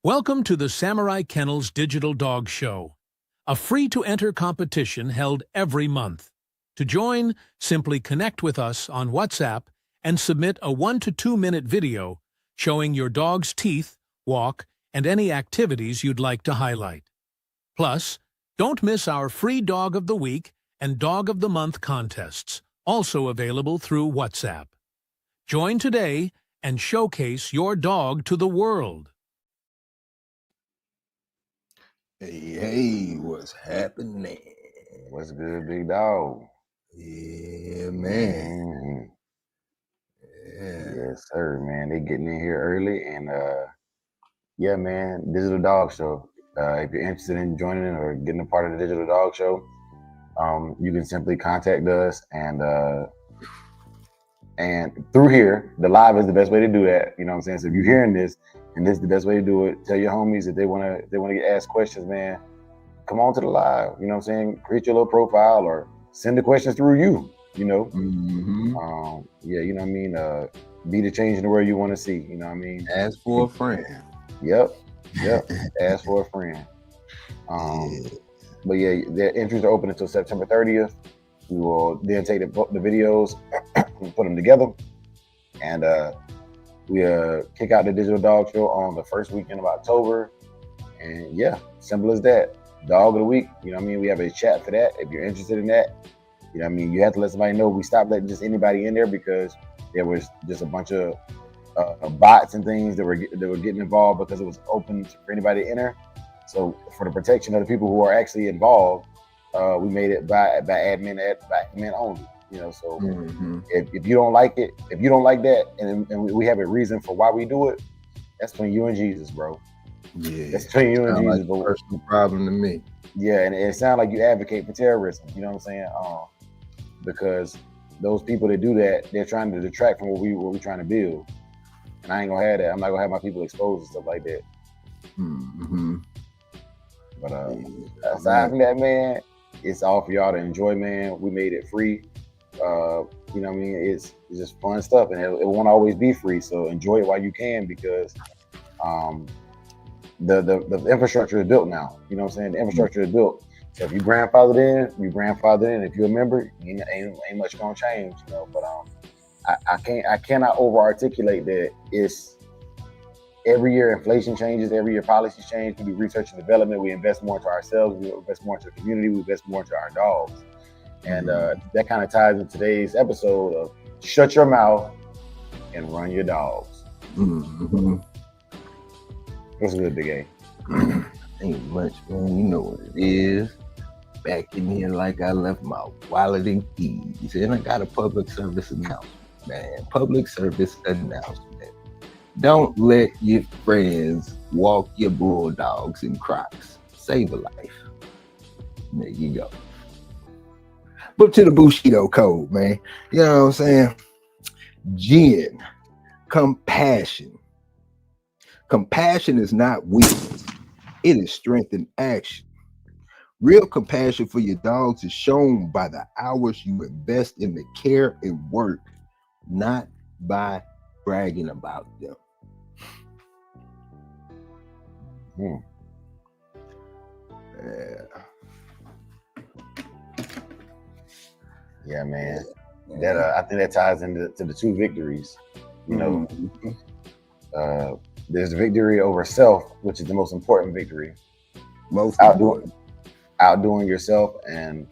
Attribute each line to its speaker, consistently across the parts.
Speaker 1: Welcome to the Samurai Kennels Digital Dog Show, a free-to-enter competition held every month. To join, simply connect with us on WhatsApp and submit a 1 to 2 minute video showing your dog's teeth, walk, and any activities you'd like to highlight. Plus, don't miss our free Dog of the Week and Dog of the Month contests, also available through WhatsApp. Join today and showcase your dog to the world.
Speaker 2: Hey, what's happening?
Speaker 3: What's good, big dog?
Speaker 2: Yeah, man.
Speaker 3: Mm-hmm.
Speaker 2: Yeah.
Speaker 3: Yes, sir, man. They getting in here early, and yeah, man. Digital Dog Show. If you're interested in joining or getting a part of the Digital Dog Show, you can simply contact us, and through here, the live is the best way to do that. You know what I'm saying? So if you're hearing this, and this is the best way to do it, tell your homies if they wanna get asked questions, man. Come on to the live. You know what I'm saying? Create your little profile or send the questions through you. You know, yeah, you know what I mean. Be the change in the world you want to see. You know what I mean.
Speaker 2: Ask for a friend.
Speaker 3: Yep. Ask for a friend. But yeah, the entries are open until September 30th. We will then take the videos and put them together, and we kick out the Digital Dog Show on the first weekend of October. And yeah, simple as that. Dog of the Week. You know what I mean. We have a chat for that. If you're interested in that, you know what I mean. You have to let somebody know. We stopped letting just anybody in there because there was just a bunch of bots and things that were getting involved because it was open for anybody to enter. So for the protection of the people who are actually involved, we made it by admin only. You know, so if you don't like it, if you don't like that, and we have a reason for why we do it, that's between you and Jesus, bro.
Speaker 2: Yeah,
Speaker 3: that's between you and Jesus.
Speaker 2: Like a personal problem to me.
Speaker 3: Yeah, and it sounds like you advocate for terrorism. You know what I'm saying? Because those people that do that, they're trying to detract from what we're trying to build. And I ain't gonna have that. I'm not gonna have my people exposed and stuff like that. But aside from that, man, it's all for y'all to enjoy, man. We made it free. You know what I mean? It's just fun stuff, and it won't always be free. So enjoy it while you can, because the infrastructure is built now. You know what I'm saying? The infrastructure is built. So if you grandfathered in, you grandfathered in. If you're a member, ain't much gonna change, you know. But I cannot over articulate that it's every year inflation changes, every year policies change. We do research and development. We invest more into ourselves. We invest more into the community. We invest more into our dogs. And that kind of ties in today's episode of shut your mouth and run your dogs. What's good, Big A?
Speaker 2: Ain't much, man. You know what it is. Back in here like I left my wallet and keys. And I got a public service announcement, man. Public service announcement. Don't let your friends walk your bulldogs in Crocs. Save a life. There you go. But to the Bushido code, man. You know what I'm saying? Jen, compassion. Compassion is not weakness. It is strength in action. Real compassion for your dogs is shown by the hours you invest in the care and work, not by bragging about them.
Speaker 3: Yeah, man. That I think that ties into the two victories. You know, there's the victory over self, which is the most important victory. Outdoing yourself and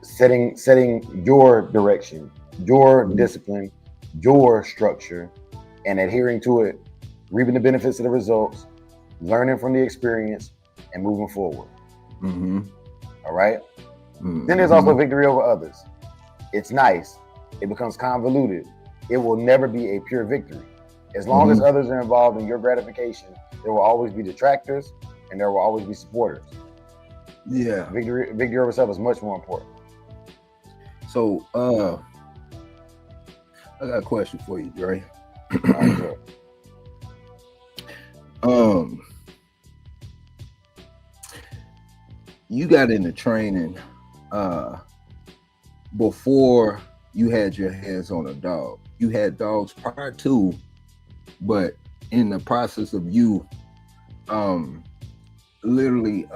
Speaker 3: setting your direction, your discipline, your structure, and adhering to it, reaping the benefits of the results, learning from the experience, and moving forward. All right. Then there's also victory over others. It's nice. It becomes convoluted. It will never be a pure victory. As long as others are involved in your gratification, there will always be detractors and there will always be supporters.
Speaker 2: Yeah.
Speaker 3: Victory over self is much more important.
Speaker 2: So I got a question for you, Dre. You got into training before you had your hands on a dog. You had dogs prior to, but in the process of you literally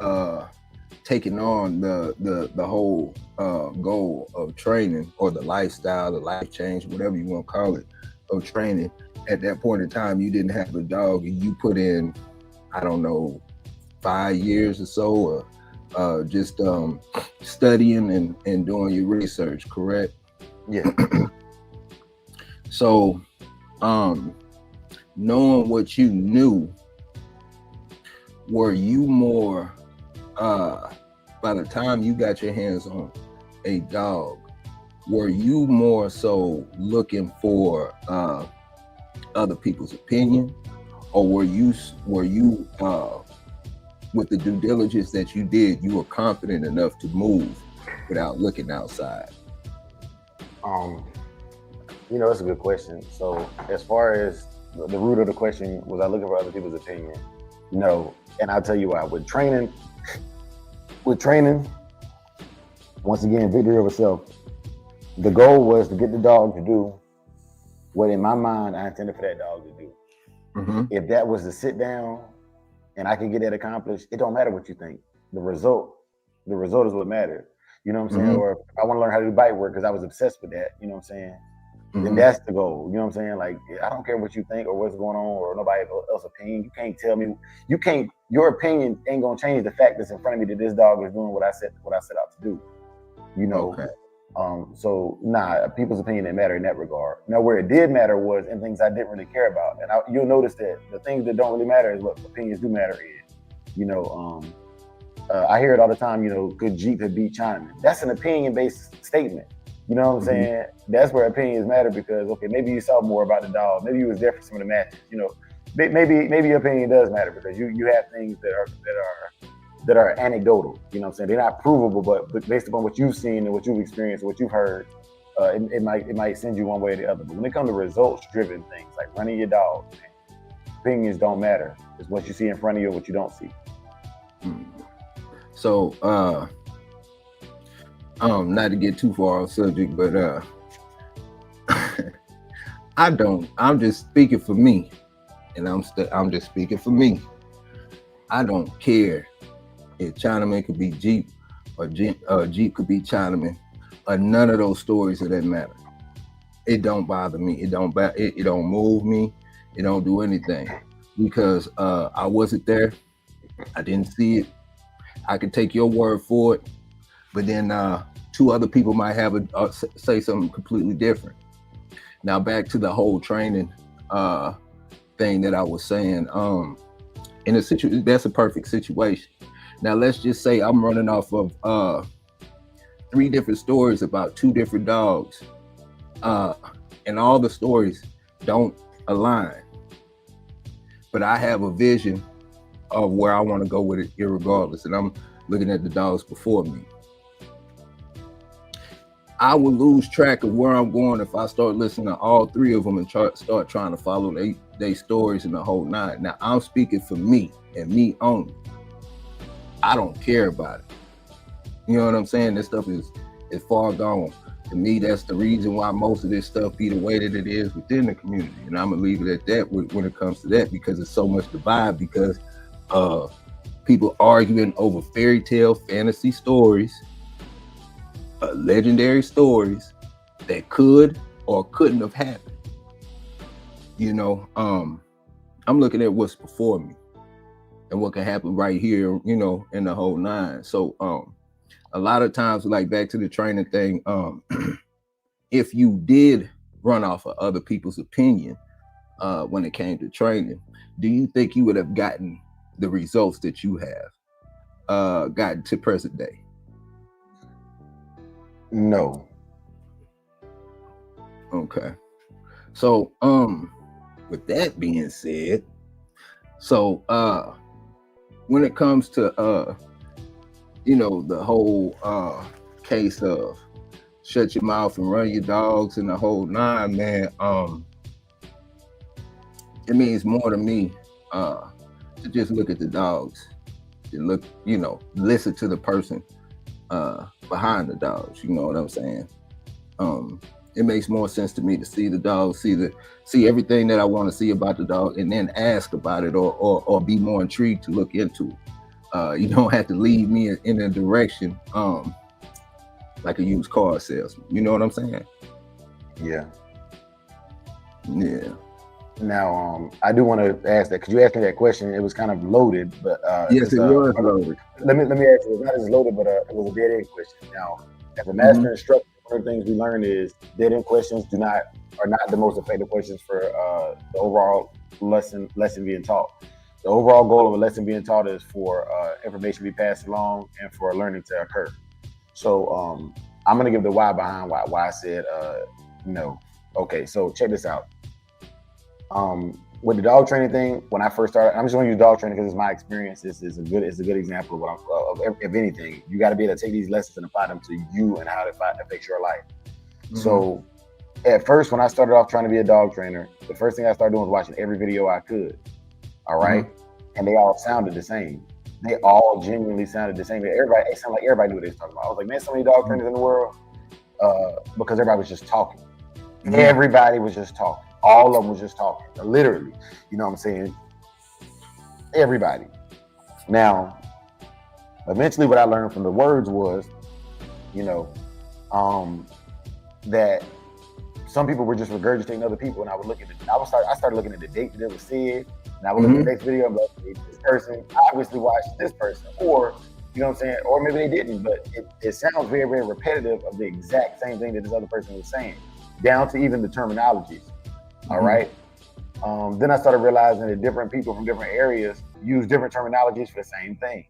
Speaker 2: taking on the whole goal of training, or the lifestyle, the life change, whatever you want to call it, of training. At that point in time, you didn't have a dog, and you put in, I don't know, 5 years or so, or just studying and doing your research, correct?
Speaker 3: Yeah.
Speaker 2: So knowing what you knew, were you more by the time you got your hands on a dog, were you more so looking for other people's opinion, or were you with the due diligence that you did, you were confident enough to move without looking outside?
Speaker 3: That's a good question. So as far as the root of the question, was I looking for other people's opinion? No. And I'll tell you why. With training, once again, victory over self, the goal was to get the dog to do what in my mind I intended for that dog to do.
Speaker 2: Mm-hmm.
Speaker 3: If that was to sit down and I can get that accomplished, it don't matter what you think. The result is what matters. You know what I'm saying?
Speaker 2: Mm-hmm.
Speaker 3: Or if I want to learn how to do bite work because I was obsessed with that, you know what I'm saying?
Speaker 2: Mm-hmm.
Speaker 3: Then that's the goal. You know what I'm saying? Like, I don't care what you think or what's going on or nobody else's opinion. You can't tell me, your opinion ain't gonna change the fact that's in front of me that this dog is doing what I set out to do. You know?
Speaker 2: Okay.
Speaker 3: So people's opinion didn't matter in that regard. Now, where it did matter was in things I didn't really care about. And you'll notice that the things that don't really matter is what opinions do matter in. I hear it all the time, could Jeep have beat Chinaman? That's an opinion-based statement. You know what I'm saying? That's where opinions matter because, okay, maybe you saw more about the dog. Maybe you was there for some of the matches. Maybe your opinion does matter because you have things that are anecdotal. You know what I'm saying? They're not provable, but based upon what you've seen and what you've experienced, what you've heard, it might send you one way or the other. But when it comes to results-driven things like running your dog, opinions don't matter. It's what you see in front of you or what you don't see.
Speaker 2: So, not to get too far off subject, but I'm just speaking for me, and I'm just speaking for me. I don't care if Chinaman could be Jeep or Jeep could be Chinaman, or none of those stories of that matter. It don't bother me. It don't move me. It don't do anything because I wasn't there. I didn't see it. I can take your word for it, but then two other people might have say something completely different. Now back to the whole training thing that I was saying. In a situation, that's a perfect situation. Now let's just say I'm running off of 3 different stories about 2 different dogs, and all the stories don't align. But I have a vision of where I want to go with it irregardless, and I'm looking at the dogs before me. I will lose track of where I'm going if I start listening to all 3 of them and start trying to follow their stories and the whole 9. Now I'm speaking for me and me only. I don't care about it. You know what I'm saying? This stuff is far gone. To me, that's the reason why most of this stuff be the way that it is within the community. And I'm gonna leave it at that when it comes to that, because it's so much divide, because people arguing over fairy tale fantasy stories, legendary stories that could or couldn't have happened. I'm looking at what's before me and what can happen right here, in the whole 9. So a lot of times, like back to the training thing, if you did run off of other people's opinion when it came to training, do you think you would have gotten the results that you have gotten to present day?
Speaker 3: No.
Speaker 2: Okay. So with that being said, so when it comes to the whole case of shut your mouth and run your dogs and the whole 9, man, it means more to me to just look at the dogs and look, listen to the person behind the dogs. You know what I'm saying? it makes more sense to me to see the dog, see everything that I want to see about the dog, and then ask about it or be more intrigued to look into it. You don't have to lead me in a direction like a used car salesman. You know what I'm saying?
Speaker 3: Yeah.
Speaker 2: Yeah.
Speaker 3: Now, I do want to ask that, because you asked me that question. It was kind of loaded, but
Speaker 2: yes, it was loaded.
Speaker 3: Let me ask you. It's not as loaded, but it was a dead end question. Now, as a master instructor, one of the things we learned is dead end questions are not the most effective questions for the overall lesson being taught. The overall goal of a lesson being taught is for information to be passed along and for learning to occur. So I'm gonna give the why behind why I said no. Okay, so check this out. With the dog training thing, when I first started, I'm just gonna use dog training because it's my experience. It's a good example of anything. You got to be able to take these lessons and apply them to you and how it affects your life. So at first, when I started off trying to be a dog trainer, the first thing I started doing was watching every video I could. All right, and they all sounded the same. They all genuinely sounded the same. It sounded like everybody knew what they was talking about. I was like, man, so many dog trainers in the world, because everybody was just talking. Everybody was just talking. All of them was just talking, literally. You know what I'm saying? Everybody. Now, eventually what I learned from the words was, that some people were just regurgitating other people, and I would look at it. I started looking at the date that it was said, and I would look at the next video and be like, this person obviously watched this person, or, you know what I'm saying? Or maybe they didn't, but it sounds very, very repetitive of the exact same thing that this other person was saying, down to even the terminologies. All right. Then I started realizing that different people from different areas use different terminologies for the same thing.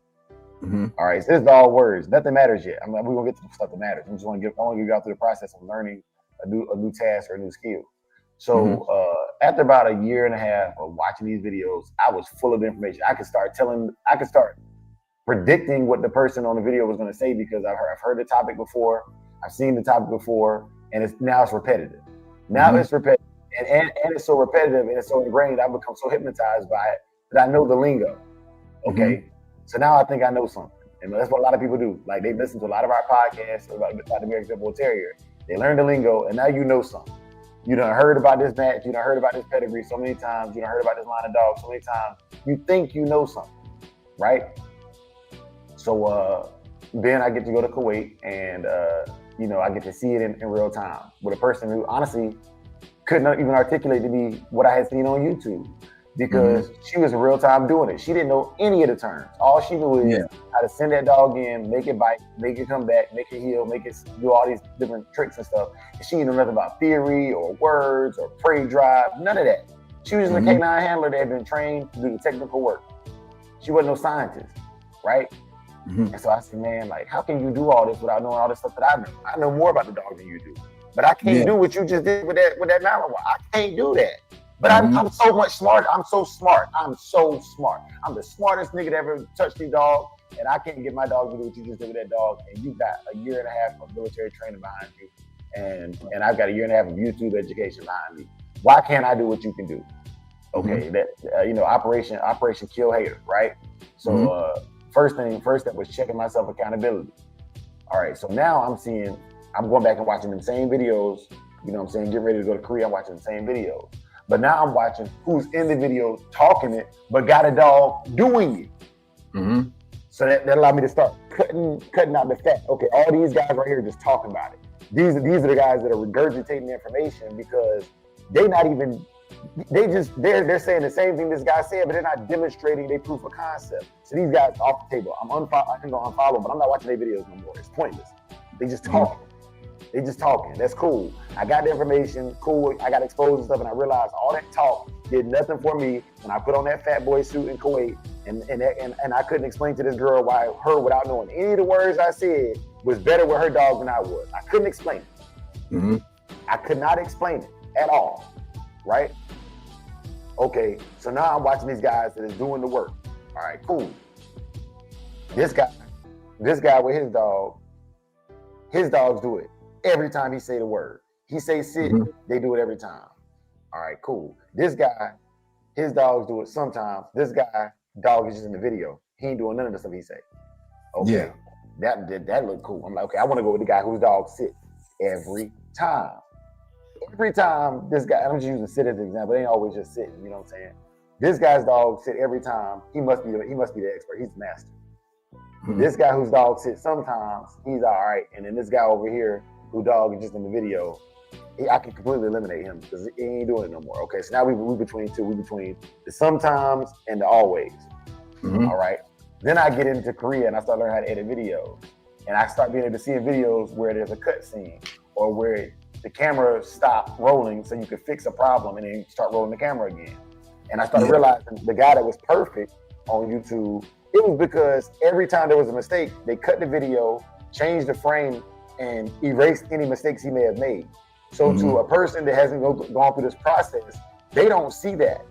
Speaker 3: All right. So this is all words. Nothing matters yet. We're gonna get to the stuff that matters. I want to get you out through the process of learning a new task or a new skill. So after about a year and a half of watching these videos, I was full of information. I could start predicting what the person on the video was going to say because I've heard the topic before, I've seen the topic before, and now it's repetitive. Now it's repetitive. And it's so repetitive and it's so ingrained, I've become so hypnotized by it that I know the lingo. Okay. So now I think I know something. And that's what a lot of people do. Like they listen to a lot of our podcasts about the American Pit Bull Terrier. They learn the lingo and now you know something. You done heard about this match, you done heard about this pedigree so many times, you done heard about this line of dogs so many times. You think you know something, right? So then I get to go to Kuwait and I get to see it in real time with a person who honestly couldn't even articulate to me what I had seen on YouTube because she was in real time doing it. She didn't know any of the terms. All she knew is how to send that dog in, make it bite, make it come back, make it heal, make it do all these different tricks and stuff. And she didn't know nothing about theory or words or prey drive, none of that. She was just a canine handler that had been trained to do the technical work. She wasn't no scientist, right? And so I said, man, like, how can you do all this without knowing all this stuff that I know? I know more about the dog than you do. But I can't do what you just did with that Malinois. I can't do that. But I'm so much smarter. I'm so smart. I'm so smart. I'm the smartest nigga that ever touched these dogs, and I can't get my dog to do what you just did with that dog. And you got a year and a half of military training behind you, and I've got a year and a half of YouTube education behind me. Why can't I do what you can do? Okay, that Operation Kill Hater, right? So first step was checking my self accountability. All right, so now I'm going back and watching them same videos, you know what I'm saying, getting ready to go to Korea, I'm watching the same videos. But now I'm watching who's in the video talking it, but got a dog doing it. So that allowed me to start cutting out the fat. Okay, all these guys right here just talking about it. These are the guys that are regurgitating the information because they're saying the same thing this guy said, but they're not demonstrating their proof of concept. So these guys off the table. I can go unfollow, but I'm not watching their videos no more. It's pointless. They just talking. They just talking. That's cool. I got the information. Cool. I got exposed and stuff, and I realized all that talk did nothing for me when I put on that fat boy suit in Kuwait, and I couldn't explain to this girl why her, without knowing any of the words I said, was better with her dog than I was. I couldn't explain it. I could not explain it at all. Right? Okay. So now I'm watching these guys that is doing the work. All right. Cool. This guy with his dog. His dogs do it every time he say the word. He say sit, they do it every time. All right, cool. This guy, his dogs do it sometimes. This guy, dog is just in the video. He ain't doing none of the stuff he say. Okay, that looked cool. I'm like, okay, I want to go with the guy whose dog sit every time. every time this guy, I'm just using sit as an example, they ain't always just sitting, you know what I'm saying? This guy's dog sit every time, he must be the expert, he's the master. This guy whose dog sits sometimes, he's all right. And then this guy over here, who dog is just in the video, I can completely eliminate him because he ain't doing it no more. Okay, so now we between two. We between the sometimes and the always. All right. Then I get into Korea and I start learning how to edit videos. And I start being able to see in videos where there's a cut scene or where the camera stopped rolling so you could fix a problem and then start rolling the camera again. And I started realizing the guy that was perfect on YouTube, it was because every time there was a mistake, they cut the video, changed the frame, and erased any mistakes he may have made. So to a person that hasn't gone through this process, they don't see that.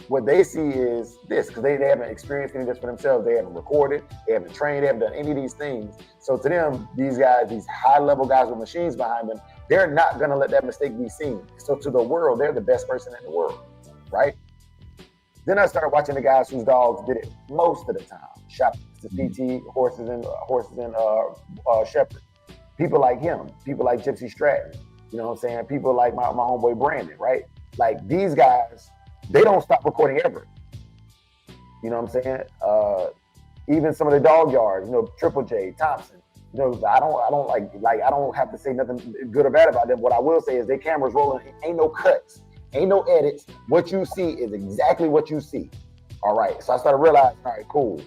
Speaker 3: What they see is this, because they haven't experienced any of this for themselves. They haven't recorded, they haven't trained, they haven't done any of these things. So to them, these guys, these high-level guys with machines behind them, they're not gonna let that mistake be seen. So to the world, they're the best person in the world, right? Then I started watching the guys whose dogs did it most of the time. Shopping to PT, horses and shepherd. People like him, people like Gypsy Stratton, you know what I'm saying? People like my homeboy Brandon, right? Like these guys, they don't stop recording ever. You know what I'm saying? Even some of the dog yards, you know, Triple J, Thompson, you know, I don't have to say nothing good or bad about them. What I will say is their cameras rolling, ain't no cuts, ain't no edits. What you see is exactly what you see. All right, so I started realizing, all right, cool.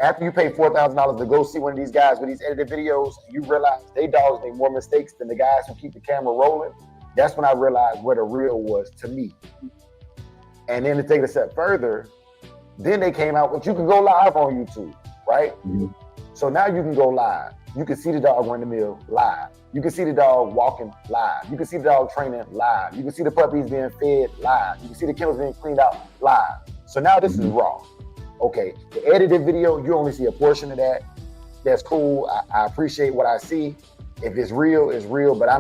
Speaker 3: After you pay $4,000 to go see one of these guys with these edited videos, and you realize they dogs make more mistakes than the guys who keep the camera rolling, that's when I realized where the real was to me. And then to take it a step further, then they came out with you can go live on YouTube, right? So now you can go live. You can see the dog run the mill live. You can see the dog walking live. You can see the dog training live. You can see the puppies being fed live. You can see the kennels being cleaned out live. So now this is raw. Okay, the edited video, you only see a portion of that. That's cool. I appreciate what I see. If it's real, it's real. But I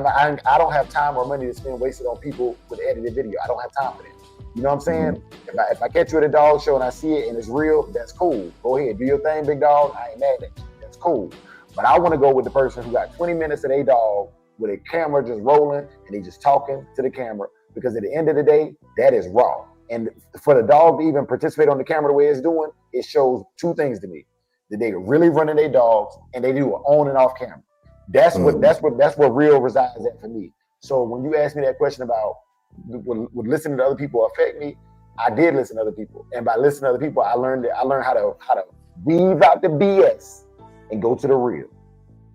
Speaker 3: don't have time or money to spend wasted on people with edited video. I don't have time for that. You know what I'm saying? If I catch you at a dog show and I see it and it's real, that's cool. Go ahead, do your thing, big dog. I ain't mad at you. That's cool. But I want to go with the person who got 20 minutes of their dog with a camera just rolling and they just talking to the camera, because at the end of the day, that is raw. And for the dog to even participate on the camera the way it's doing, it shows two things to me: that they really running their dogs and they do it on and off camera. That's what real resides at for me. So when you ask me that question about would listening to other people affect me, I did listen to other people, and by listening to other people, I learned how to weave out the BS and go to the real.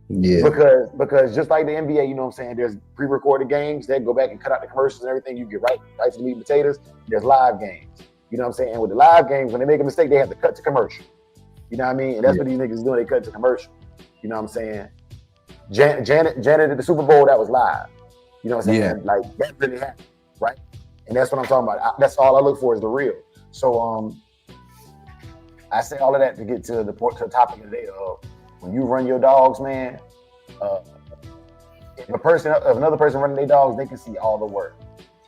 Speaker 3: Yeah. Because just like the NBA, you know what I'm saying, there's pre-recorded games that go back and cut out the commercials and everything. You get right to the meat and potatoes. There's live games. You know what I'm saying? And with the live games, when they make a mistake, they have to cut to commercial. You know what I mean? And that's what these niggas doing. They cut to commercial. You know what I'm saying? Janet at the Super Bowl, that was live. You know what I'm saying? Yeah. Like that really happened, right? And that's what I'm talking about. That's all I look for is the real. So I say all of that to get to the topic of the day of when you run your dogs, man. If another person running their dogs, they can see all the work.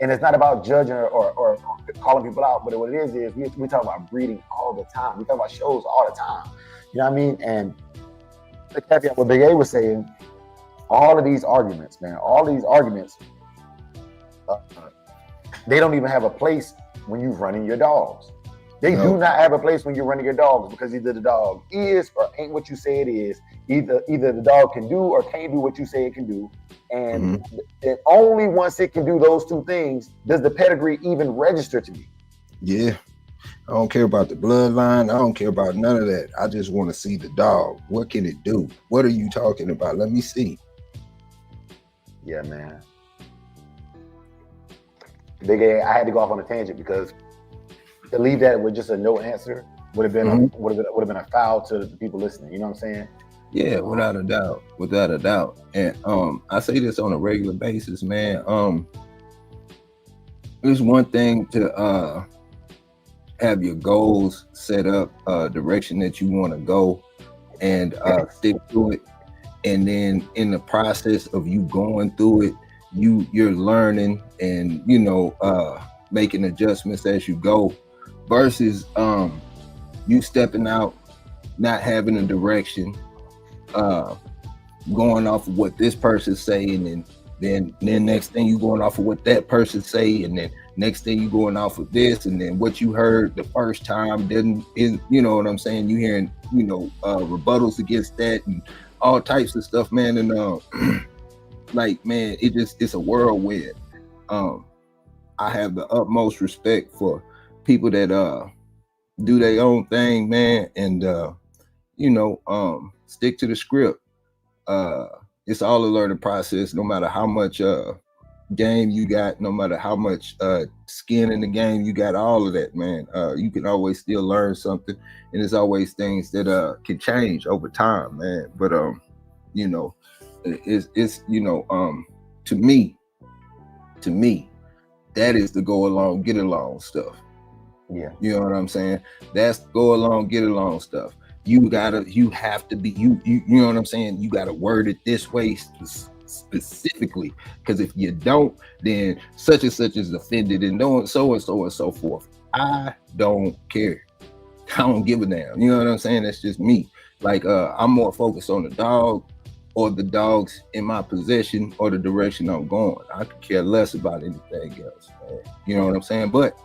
Speaker 3: And it's not about judging or calling people out, but what it is we talk about breeding all the time. We talk about shows all the time. You know what I mean? And the caveat what Big A was saying, all of these arguments, man, they don't even have a place when you're running your dogs. They do not have a place when you're running your dogs, because either the dog is or ain't what you say it is. Either the dog can do or can't do what you say it can do. And only once it can do those two things does the pedigree even register to me.
Speaker 2: Yeah. I don't care about the bloodline. I don't care about none of that. I just want to see the dog. What can it do? What are you talking about? Let me see.
Speaker 3: Yeah, man. Big A, I had to go off on a tangent because to leave that with just a no answer would have been a foul to the people listening. You know what I'm saying?
Speaker 2: Yeah, without a doubt. And I say this on a regular basis, man. It's one thing to have your goals set up, direction that you want to go, and stick to it. And then in the process of you going through it, you're learning and making adjustments as you go, versus you stepping out, not having a direction, going off of what this person's saying, and Then next thing you going off of what that person say, and then next thing you going off of this, and then what you heard the first time is you know what I'm saying? You hearing, you know, rebuttals against that and all types of stuff, man. And like, man, it's a whirlwind. I have the utmost respect for people that do their own thing, man, and you know, stick to the script. It's all a learning process, no matter how much game you got, no matter how much skin in the game you got, all of that, man. You can always still learn something, and there's always things that can change over time, man. But you know, it's you know, to me, that is the go along, get along stuff.
Speaker 3: Yeah.
Speaker 2: You know what I'm saying? That's go along, get along stuff. You have to be, you know what I'm saying? You gotta word it this way specifically, because if you don't, then such and such is offended and so and so and so forth. I don't care. I don't give a damn. You know what I'm saying? That's just me. Like, I'm more focused on the dog or the dogs in my possession or the direction I'm going. I could care less about anything else, man. You know what I'm saying? But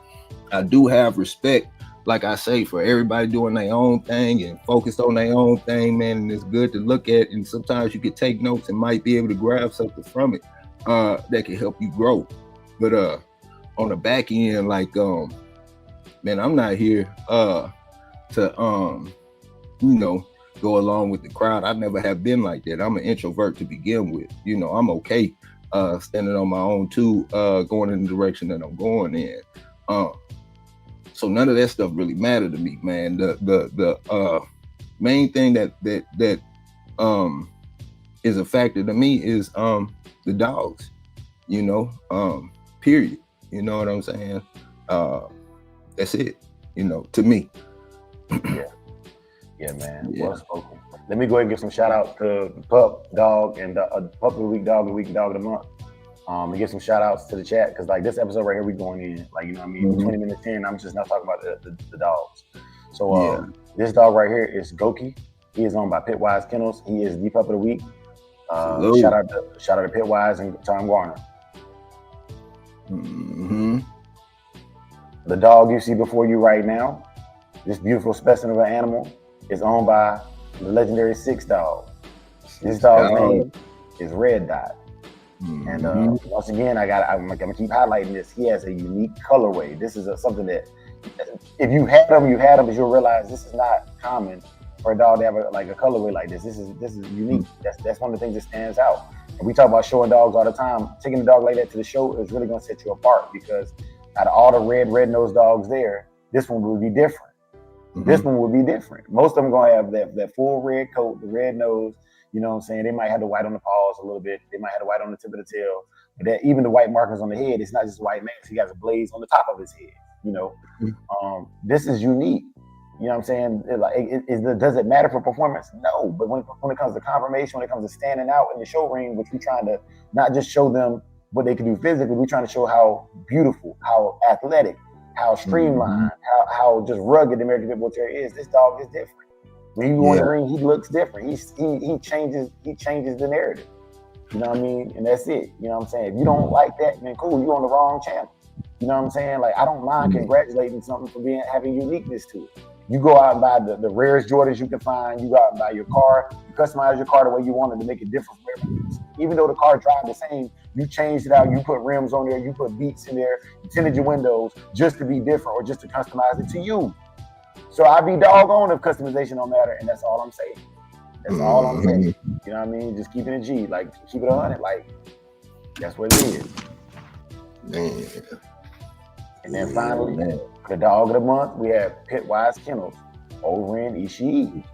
Speaker 2: I do have respect, like I say, for everybody doing their own thing and focused on their own thing, man. And it's good to look at. And sometimes you can take notes and might be able to grab something from it that can help you grow. But on the back end, like, man, I'm not here to you know, go along with the crowd. I never have been like that. I'm an introvert to begin with. You know, I'm okay standing on my own too, going in the direction that I'm going in. So none of that stuff really mattered to me, man. The main thing that is a factor to me is the dogs, you know, period. You know what I'm saying? That's it, you know, to me.
Speaker 3: Yeah, man. Yeah. Well spoken. Let me go ahead and give some shout out to Pup, Dog, and Pup of the Week, Dog of the Week, and Dog of the Month. And give some shout outs to the chat, because like this episode right here, we going in, like, you know what I mean, 20 minutes in, I'm just not talking about the dogs. So this dog right here is Goki. He is owned by Pitwise Kennels. He is the Pup of the Week. Shout out to Pitwise and Tom Garner. The dog you see before you right now, this beautiful specimen of an animal, is owned by the legendary Six Dog. This dog's name is Red Dot. And once again, I'm gonna keep highlighting this. He has a unique colorway. This is something that, if you had them, but you'll realize this is not common for a dog to have a colorway like this. This is unique. That's one of the things that stands out. And we talk about showing dogs all the time. Taking a dog like that to the show is really gonna set you apart, because out of all the red-nosed dogs there, this one will be different. This one will be different. Most of them gonna have that full red coat, the red nose. You know what I'm saying? They might have the white on the paws a little bit. They might have the white on the tip of the tail. But that, even the white markers on the head, it's not just white man. He has a blaze on the top of his head. You know, this is unique. You know what I'm saying? Does it matter for performance? No. But when it comes to confirmation, when it comes to standing out in the show ring, which we're trying to not just show them what they can do physically, we're trying to show how beautiful, how athletic, how streamlined, how just rugged the American Pit Bull Terrier is. This dog is different. When you go in the ring, he looks different. He changes the narrative. You know what I mean? And that's it. You know what I'm saying? If you don't like that, then cool, you're on the wrong channel. You know what I'm saying? Like, I don't mind congratulating something for having uniqueness to it. You go out and buy the rarest Jordans you can find. You go out and buy your car. You customize your car the way you want it to make it different from everyone else. Even though the car drives the same, you changed it out. You put rims on there. You put beats in there. You tinted your windows just to be different or just to customize it to you. So I be doggone if customization don't matter, and that's all I'm saying. That's all I'm saying. You know what I mean? Just keep it a G, like keep it 100, like that's what it is.
Speaker 2: Man.
Speaker 3: And then finally, the dog of the month, we have Pitwise Kennels over in Ishii.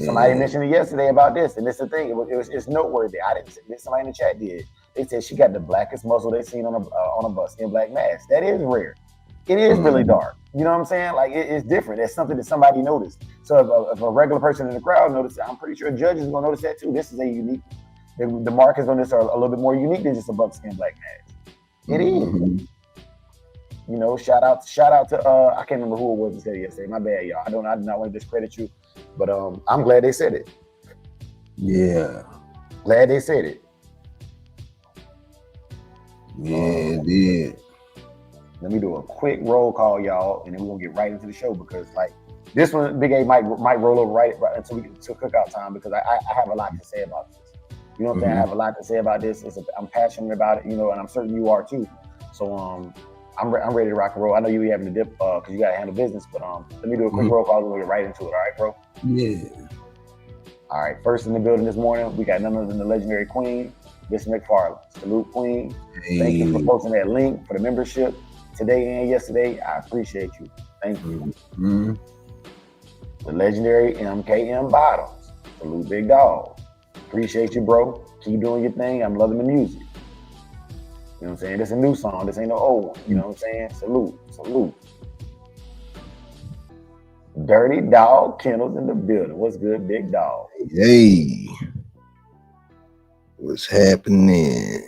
Speaker 3: Somebody mentioned it yesterday about this, and this is the thing. It's noteworthy. I didn't say this. Somebody in the chat did. They said she got the blackest muzzle they've seen on a bus in black mask. That is rare. It is really dark. You know what I'm saying? Like, it's different. It's something that somebody noticed. So if a regular person in the crowd noticed it, I'm pretty sure judges are gonna notice that too. This is a unique. The markers on this are a little bit more unique than just a buckskin black mask. It is. You know, shout out to I can't remember who it was that said it yesterday. My bad, y'all. I do not want to discredit you, but I'm glad they said it.
Speaker 2: Yeah.
Speaker 3: Glad they said it.
Speaker 2: Yeah, it did.
Speaker 3: Let me do a quick roll call, y'all, and then we're gonna get right into the show because like this one, Big A might roll over right until we get to cookout time because I have a lot to say about this. You know what I'm saying? I have a lot to say about this. I'm passionate about it, you know, and I'm certain you are too. So I'm ready to rock and roll. I know you having to dip because you gotta handle business, but let me do a quick roll call and we'll get right into it. All right, bro?
Speaker 2: Yeah.
Speaker 3: All right. First in the building this morning, we got none other than the legendary Queen, Miss McFarland. Salute, Queen.
Speaker 2: Hey.
Speaker 3: Thank you for posting that link for the membership today and yesterday. I appreciate you. Thank you.
Speaker 2: Mm-hmm.
Speaker 3: The legendary MKM Bottoms. Salute, big dog. Appreciate you, bro. Keep doing your thing. I'm loving the music. You know what I'm saying? This is a new song. This ain't no old one. You know what I'm saying? Salute. Salute. Dirty Dog Kennels in the building. What's good, big dog?
Speaker 2: Hey. What's happening?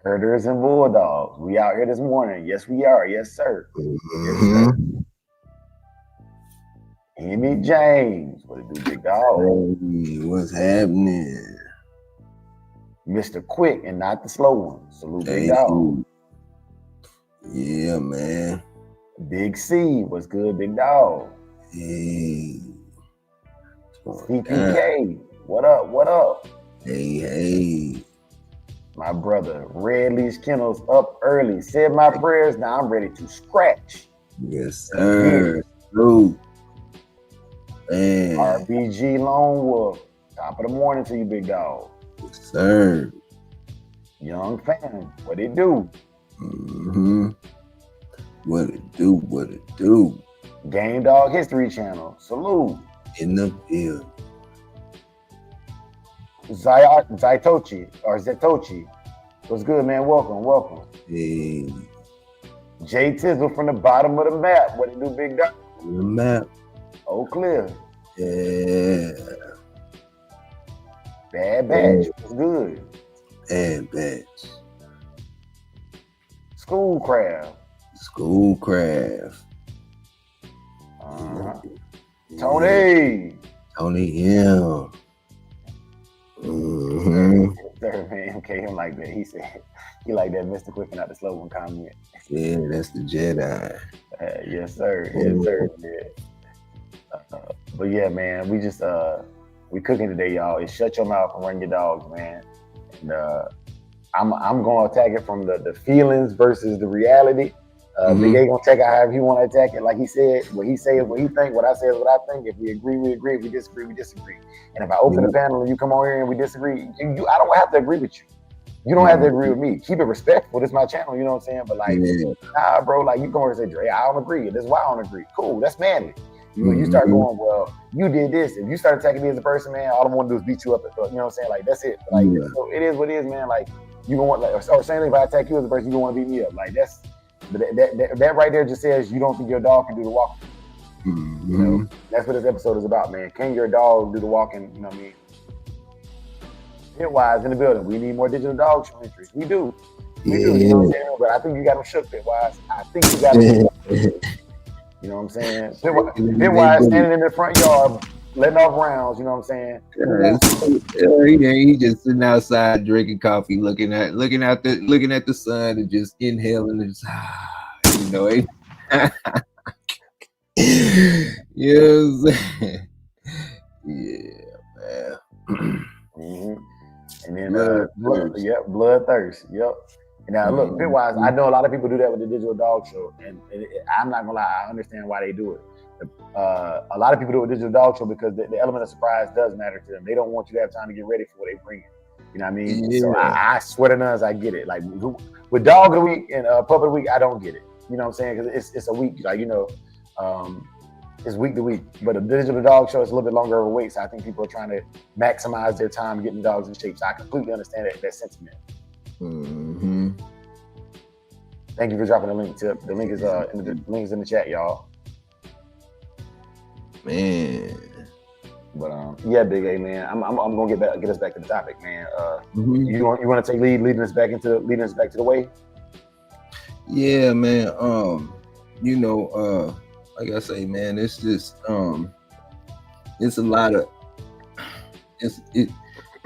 Speaker 3: Herders and Bulldogs. We out here this morning. Yes, we are. Yes, sir.
Speaker 2: Mm-hmm.
Speaker 3: Yes, sir. Amy James. What it do, big dog?
Speaker 2: Hey, what's happening?
Speaker 3: Mr. Quick and not the slow one. Salute, big dog.
Speaker 2: Yeah, man.
Speaker 3: Big C. What's good, big dog?
Speaker 2: Hey.
Speaker 3: CPK. What up? What up?
Speaker 2: Hey.
Speaker 3: My brother, Red Leash Kennels up early. Said my prayers. Now I'm ready to scratch.
Speaker 2: Yes, sir. True. Man.
Speaker 3: RBG Lone Wolf. Top of the morning to you, big dog.
Speaker 2: Yes, sir.
Speaker 3: Young fam. What it do?
Speaker 2: Mm-hmm. What it do? What it do?
Speaker 3: Game Dog History Channel. Salute.
Speaker 2: In the field.
Speaker 3: Zetochi. What's good, man? Welcome, welcome.
Speaker 2: Hey.
Speaker 3: Jay Tizzle from the bottom of the map. What it do, big dog?
Speaker 2: On the map.
Speaker 3: Oak Cliff.
Speaker 2: Yeah.
Speaker 3: Bad Batch. What's good?
Speaker 2: Bad Batch.
Speaker 3: Schoolcraft.
Speaker 2: Schoolcraft.
Speaker 3: Tony.
Speaker 2: Tony M. Mm-hmm.
Speaker 3: Third man MK him like that. He said he like that Mr. Quick and not the slow one comment.
Speaker 2: Yeah, that's the Jedi.
Speaker 3: Yes, sir. Yes, sir. Yeah. But yeah, man, we just we cooking today, y'all. It's shut your mouth and run your dogs, man. And I'm gonna attack it from the feelings versus the reality. Big A gonna take it however he want to attack it. Like he said, what he say is what he think. What I say is what I think. If we agree, we agree. If we disagree, we disagree. And if I open the panel and you come on here and we disagree, I don't have to agree with you. You don't have to agree with me. Keep it respectful. This is my channel. You know what I'm saying? But like, nah, bro. Like you come over and say, Dre, I don't agree. This is why I don't agree. Cool. That's manly. You start going, well, you did this. If you start attacking me as a person, man, all I want to do is beat you up. You know what I'm saying? Like that's it. Like so it is what it is, man. Like you gonna want, like, or same thing. If I attack you as a person, you gonna want to beat me up. Like that's. That right there just says you don't think your dog can do the walking. You know, that's what this episode is about, man. Can your dog do the walking? You know what I mean? Pitwise in the building. We need more digital dog show entries. We do. We do. You know what I'm saying? But I think you got them shook, Pitwise. I think you got them shook. You know what I'm saying? Pitwise standing in the front yard, letting off rounds. You know what I'm saying?
Speaker 2: He just sitting outside drinking coffee, looking at the sun and just inhaling and just you know it. Yes. Yeah, man.
Speaker 3: And then bloodthirst. Yep. And now look, Pitwise, I know a lot of people do that with the digital dog show, and I'm not gonna lie, I understand why they do it. A lot of people do a digital dog show because the element of surprise does matter to them. They don't want you to have time to get ready for what they bring in. You know what I mean? Yeah. So I swear to nuns, I get it. Like with Dog of the Week and Pup of the Week, I don't get it. You know what I'm saying? Because it's a week, like, you know, it's week to week. But a digital dog show is a little bit longer overweight, so I think people are trying to maximize their time getting dogs in shape. So I completely understand that sentiment. Thank you for dropping the link, Tip. The link is in the chat, y'all.
Speaker 2: Man.
Speaker 3: But yeah, Big A, man. I'm gonna get us back to the topic, man. You want to take leading us back to the way?
Speaker 2: Yeah, man. You know, like I say, man, it's just it's a lot of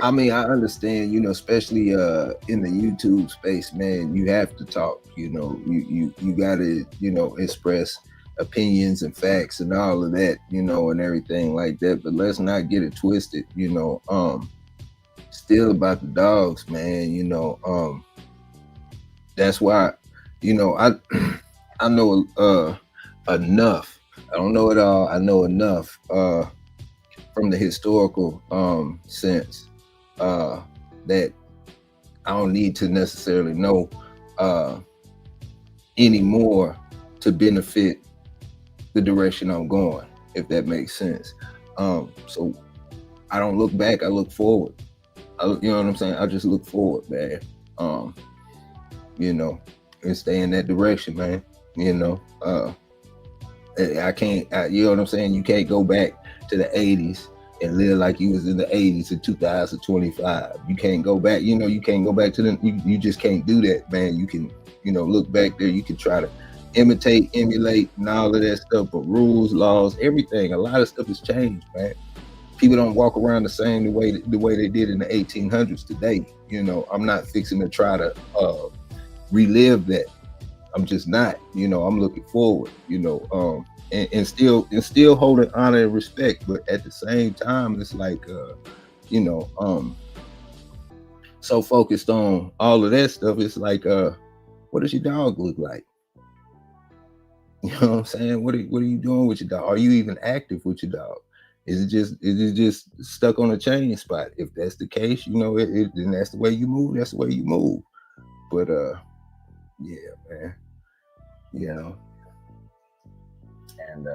Speaker 2: I mean, I understand, especially in the YouTube space, man, you have to talk, you gotta, express opinions and facts and all of that, and everything like that. But let's not get it twisted, still about the dogs, man, that's why, I I know enough. I don't know it all. I know enough from the historical sense that I don't need to necessarily know anymore to benefit the direction I'm going, if that makes sense. So I don't look back, I look forward. You know what I'm saying? I just look forward, man. And stay in that direction, man. I can't, you know what I'm saying? You can't go back to the 80s and live like you was in the 80s in 2025. You can't go back, you can't go back to you just can't do that, man. You can, look back there, you can try to imitate, emulate, and all of that stuff, but rules, laws, everything, a lot of stuff has changed, man. People don't walk around the way they did in the 1800s today. I'm not fixing to try to relive that. I'm just not, I'm looking forward, and still holding honor and respect, but at the same time, it's like, so focused on all of that stuff. It's like, what does your dog look like? You know what I'm saying? What are you doing with your dog? Are you even active with your dog? Is it just stuck on a chain spot? If that's the case, then that's the way you move. That's the way you move. But yeah, man.
Speaker 3: And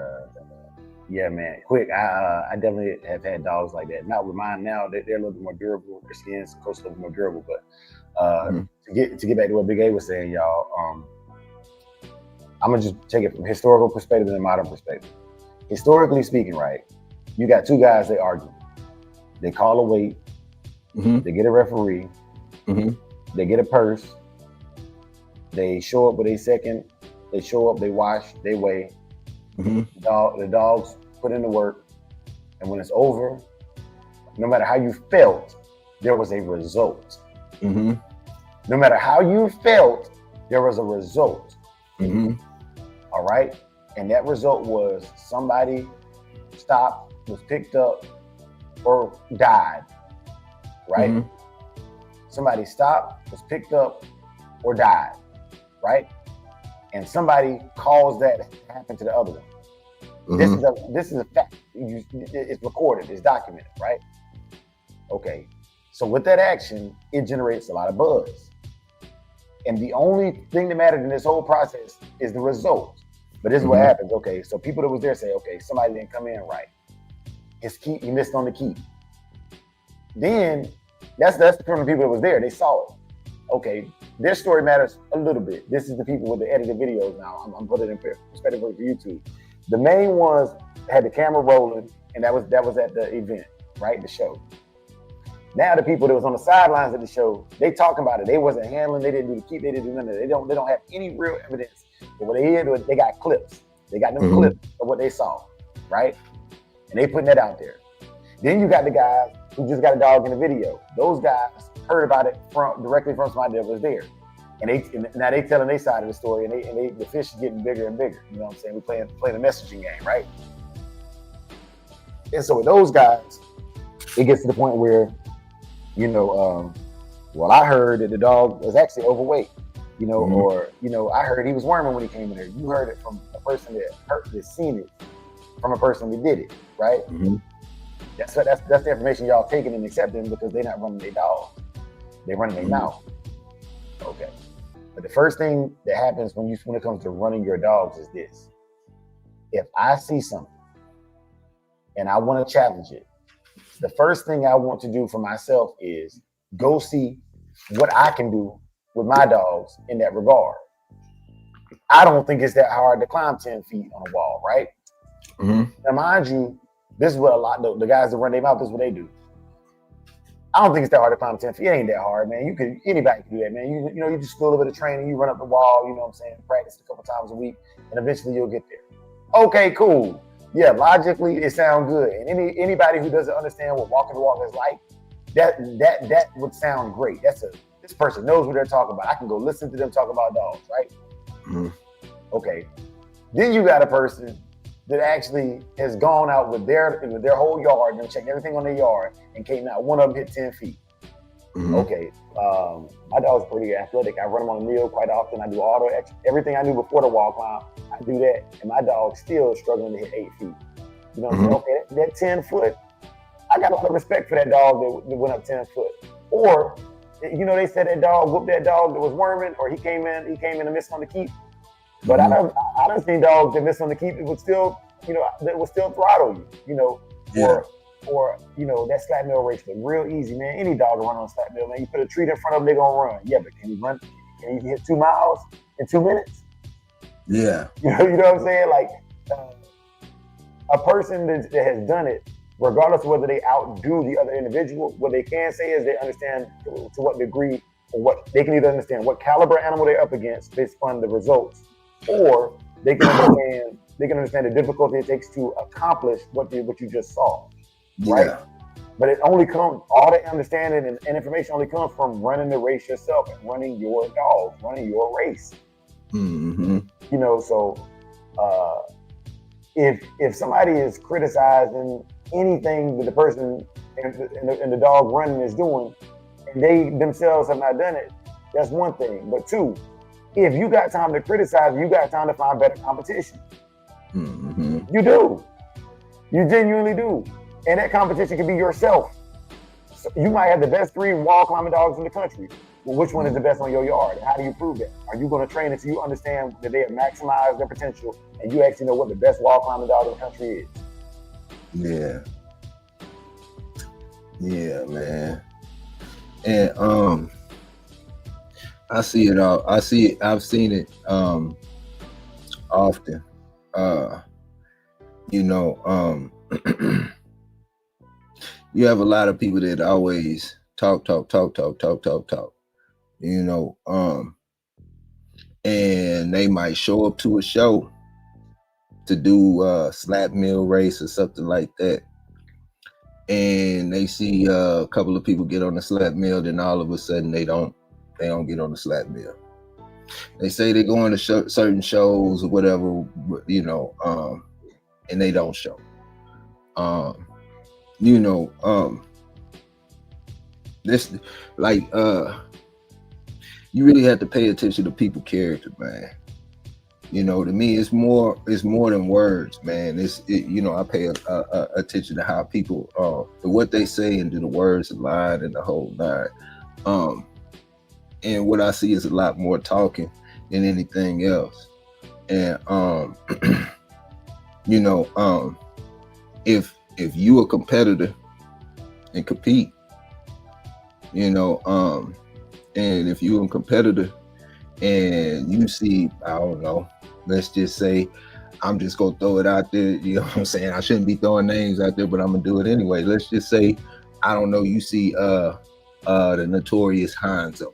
Speaker 3: yeah, man. Quick, I definitely have had dogs like that. Not with mine now. They're a little bit more durable. Their skin's of course a little bit more durable. But to get back to what Big A was saying, y'all. I'm gonna just take it from historical perspective and modern perspective. Historically speaking, right? You got two guys, they argue. They call a weight, they get a referee, they get a purse, they show up with a second, they show up, they wash, they weigh. The dogs put in the work, and when it's over, no matter how you felt, there was a result. No matter how you felt, there was a result. All right? And that result was somebody stopped, was picked up, or died, right? Somebody stopped, was picked up, or died, right? And somebody caused that to happen to the other one. This is a fact. It's recorded, it's documented, right? Okay. So with that action, it generates a lot of buzz. And the only thing that mattered in this whole process is the result. But this is what happens. Okay, so people that was there say, okay, somebody didn't come in right. He missed on the key. Then that's from the people that was there. They saw it. Okay, their story matters a little bit. This is the people with the edited videos now. I'm putting it in perspective for YouTube. The main ones had the camera rolling, and that was at the event, right? The show. Now the people that was on the sidelines of the show, they talking about it. They wasn't handling. They didn't do the keep. They didn't do none of that. They don't have any real evidence. But what they did was they got clips. They got them clips of what they saw, right? And they putting that out there. Then you got the guys who just got a dog in the video. Those guys heard about it directly from somebody that was there. And now they telling their side of the story, and the fish is getting bigger and bigger. You know what I'm saying? We're playing a messaging game, right? And so with those guys, it gets to the point where, well, I heard that the dog was actually overweight, or, I heard he was worming when he came in there. You heard it from a person that seen it from a person that did it, right? That's the information y'all taking and accepting because they're not running their dog. They're running their mouth. Okay. But the first thing that happens when it comes to running your dogs is this. If I see something and I want to challenge it, the first thing I want to do for myself is go see what I can do with my dogs in that regard. I don't think it's that hard to climb 10 feet on a wall, right? Now, mind you, this is what a lot of the guys that run their mouth, this is what they do. I don't think it's that hard to climb 10 feet. It ain't that hard, man. Anybody can do that, man. You just do a little bit of training, you run up the wall, you know what I'm saying, practice a couple times a week, and eventually you'll get there. Okay, cool. Yeah, logically, it sounds good. And anybody who doesn't understand what walking the walk is like, that would sound great. This person knows what they're talking about. I can go listen to them talk about dogs, right?
Speaker 2: Mm-hmm.
Speaker 3: Okay. Then you got a person that actually has gone out with their whole yard and checked everything on their yard and came out. One of them hit 10 feet. Mm-hmm. Okay. My dog's pretty athletic. I run him on a meal quite often. I do everything I knew before the wall climb. I do that, and my dog's still struggling to hit 8 feet. You know what I'm saying? Okay, that 10 foot, I got a lot of respect for that dog that went up 10 foot. Or, you know, they said that dog whooped that dog that was worming, or he came in and missed on the keep. But I don't see dogs that miss on the keep. It would still, you know, that would still throttle you, you know, or you know, that slap mill race look real easy, man. Any dog will run on a slap mill, man. You put a treat in front of them, they're gonna run. Yeah, but can you run? Can you hit 2 miles in 2 minutes?
Speaker 2: Yeah.
Speaker 3: You know what I'm saying? Like a person that has done it, regardless of whether they outdo the other individual, what they can say is they understand to what degree, or what they can either understand what caliber animal they're up against based on the results, or they can understand the difficulty it takes to accomplish what you just saw. Right? Yeah. But it only comes, all the understanding and information only comes from running the race yourself and running your dog, running your race.
Speaker 2: Mm-hmm.
Speaker 3: You know, so if somebody is criticizing anything that the person and the dog running is doing, and they themselves have not done it, that's one thing. But two, if you got time to criticize, you got time to find better competition.
Speaker 2: Mm-hmm.
Speaker 3: You do. You genuinely do. And that competition can be yourself. So you might have the best 3 wall climbing dogs in the country. Well, which one is the best on your yard? How do you prove that? Are you going to train until you understand that they have maximized their potential and you actually know what the best wall climbing dog in the country is?
Speaker 2: Yeah. Yeah, man. And I see it all. I've seen it often. You know, you have a lot of people that always talk. You know, and they might show up to a show to do a slap mill race or something like that, and they see a couple of people get on the slap mill, then all of a sudden they don't get on the slap mill. They say they go into certain shows or whatever, you know, and they don't show. You know, this like you really have to pay attention to people's character, man. You know, to me, it's more than words, man. You know, I pay attention to how people, to what they say and to the words align and the whole nine. And what I see is a lot more talking than anything else. And you know, if you a competitor and compete, you know, and if you're a competitor and you see, I don't know, let's just say, I'm just gonna throw it out there, you know what I'm saying? I shouldn't be throwing names out there, but I'm gonna do it anyway. Let's just say, I don't know, you see the notorious Hanzo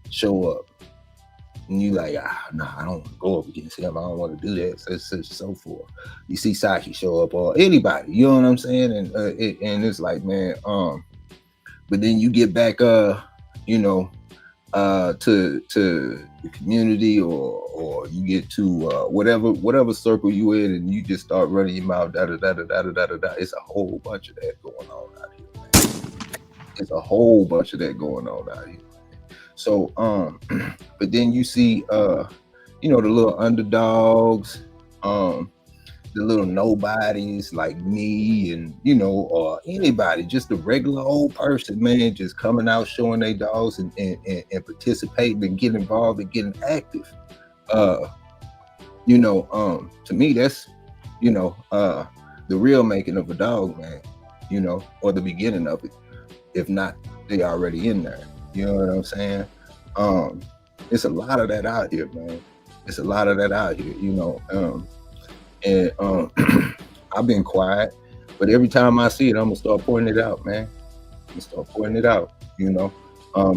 Speaker 2: show up, and you like, nah, I don't want to go up against him. I don't want to do that, so forth. You see Saki show up, or anybody, you know what I'm saying? And it's like, man, but then you get back, you know, to the community, or you get to whatever circle you in, and you just start running your mouth, da da da da da da da da. It's a whole bunch of that going on out here, man. It's a whole bunch of that going on out here. So, but then you see, you know, the little underdogs, the little nobodies like me, and, you know, or anybody, just a regular old person, man, just coming out, showing their dogs and participating and getting involved and getting active. You know, to me, that's, you know, the real making of a dog, man, you know, or the beginning of it. If not, they already in there. You know what I'm saying? It's a lot of that out here, man. It's a lot of that out here, you know. And I've been quiet, but every time I see it, I'm gonna start pointing it out, man. I'm gonna start pointing it out, you know,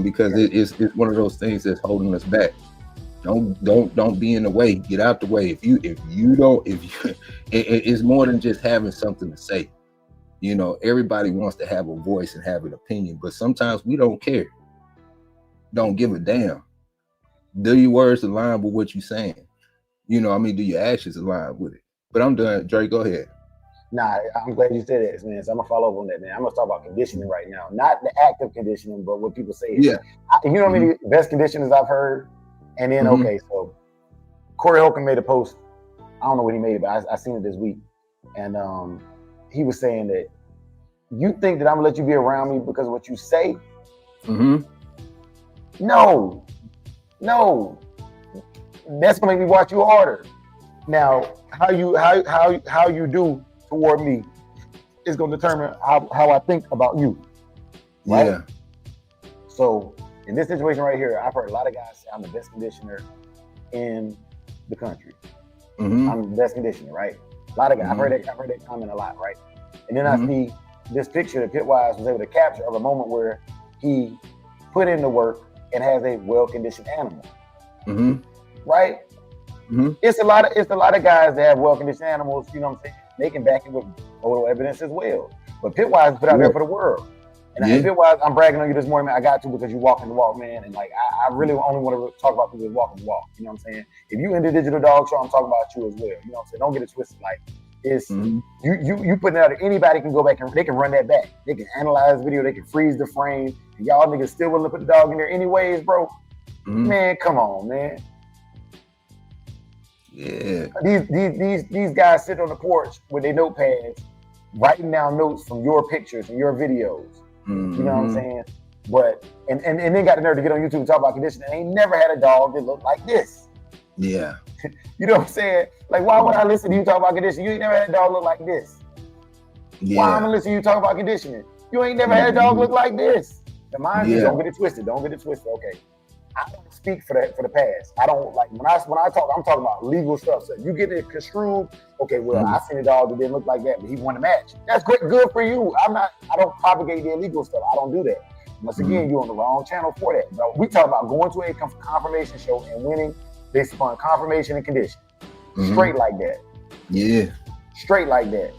Speaker 2: because it's one of those things that's holding us back. Don't be in the way. Get out the way. If you don't, it's more than just having something to say. You know, everybody wants to have a voice and have an opinion, but sometimes we don't care. Don't give a damn. Do your words align with what you're saying? You know, I mean, do your actions align with it? But I'm done. Dre, go ahead.
Speaker 3: Nah, I'm glad you said that, man. So I'm gonna follow up on that, man. I'm gonna talk about conditioning right now, not the active conditioning, but what people say.
Speaker 2: Yeah.
Speaker 3: You know how many best conditioners I've heard? And then, okay, so Corey Holcomb made a post. I don't know when he made it, but I seen it this week. And he was saying that you think that I'm gonna let you be around me because of what you say? No. That's gonna make me watch you harder. Now, how you do toward me is gonna determine how I think about you. Right?
Speaker 2: Yeah.
Speaker 3: So in this situation right here, I've heard a lot of guys say I'm the best conditioner in the country. I'm the best conditioner, right? A lot of guys, I've heard that comment a lot, right? And then I see this picture that Pitwise was able to capture of a moment where he put in the work and has a well-conditioned animal. Right? It's a lot of guys that have well-conditioned animals, you know what I'm saying? They can back it with photo evidence as well. But Pitwise put out there for the world. And Pitwise, I'm bragging on you this morning, man. I got to because you walking the walk, man. And like, I really only want to talk about people that walking the walk. You know what I'm saying? If you in the digital dog show, I'm talking about you as well. You know what I'm saying? Don't get it twisted. Like, it's you putting it out there, anybody can go back and they can run that back. They can analyze video, they can freeze the frame. And y'all niggas still willing to put the dog in there anyways, bro. Man, come on, man.
Speaker 2: Yeah.
Speaker 3: These guys sit on the porch with their notepads, writing down notes from your pictures and your videos. You know what I'm saying? But and then got the nerve to get on YouTube and talk about conditioning. They ain't never had a dog that looked like this.
Speaker 2: Yeah.
Speaker 3: You know what I'm saying? Like, why would I listen to you talk about conditioning? You ain't never had a dog look like this.
Speaker 2: Yeah.
Speaker 3: Why am I listening to you talk about conditioning? You ain't never had a dog look like this. The mind you, don't get it twisted. Don't get it twisted. Okay. I don't speak for the past. I don't like when I talk, I'm talking about legal stuff. So you get it construed, okay, well, I seen a dog that didn't look like that, but he won the match. That's great, good for you. I don't propagate the illegal stuff. I don't do that. Once again, you're on the wrong channel for that. But we talk about going to a confirmation show and winning based upon confirmation and condition. Straight like that.
Speaker 2: Yeah.
Speaker 3: Straight like that.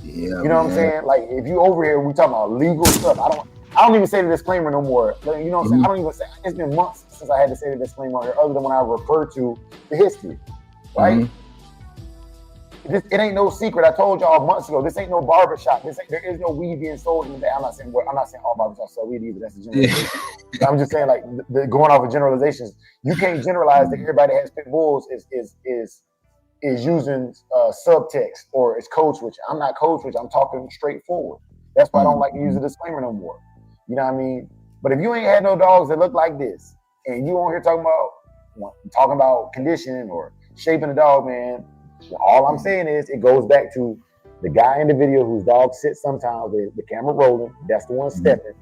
Speaker 2: Yeah.
Speaker 3: You know what I'm saying? Like, if you over here, we talking about legal stuff. I don't even say the disclaimer no more. You know what I'm saying? I don't even say, it's been months since I had to say the disclaimer here, other than when I refer to the history, right? It ain't no secret. I told y'all months ago, this ain't no barbershop. There is no weed being sold in the day. I'm not saying all barbershops sell weed either. That's a generalization. I'm just saying, like, going off of generalizations, you can't generalize that everybody that has pit bulls is using subtext or is code switching. I'm not code switching. I'm talking straightforward. That's why I don't like to use a disclaimer no more. You know what I mean? But if you ain't had no dogs that look like this, and you on here talking about conditioning or shaping a dog, man, all I'm saying is it goes back to the guy in the video whose dog sits sometimes with the camera rolling. That's the one stepping.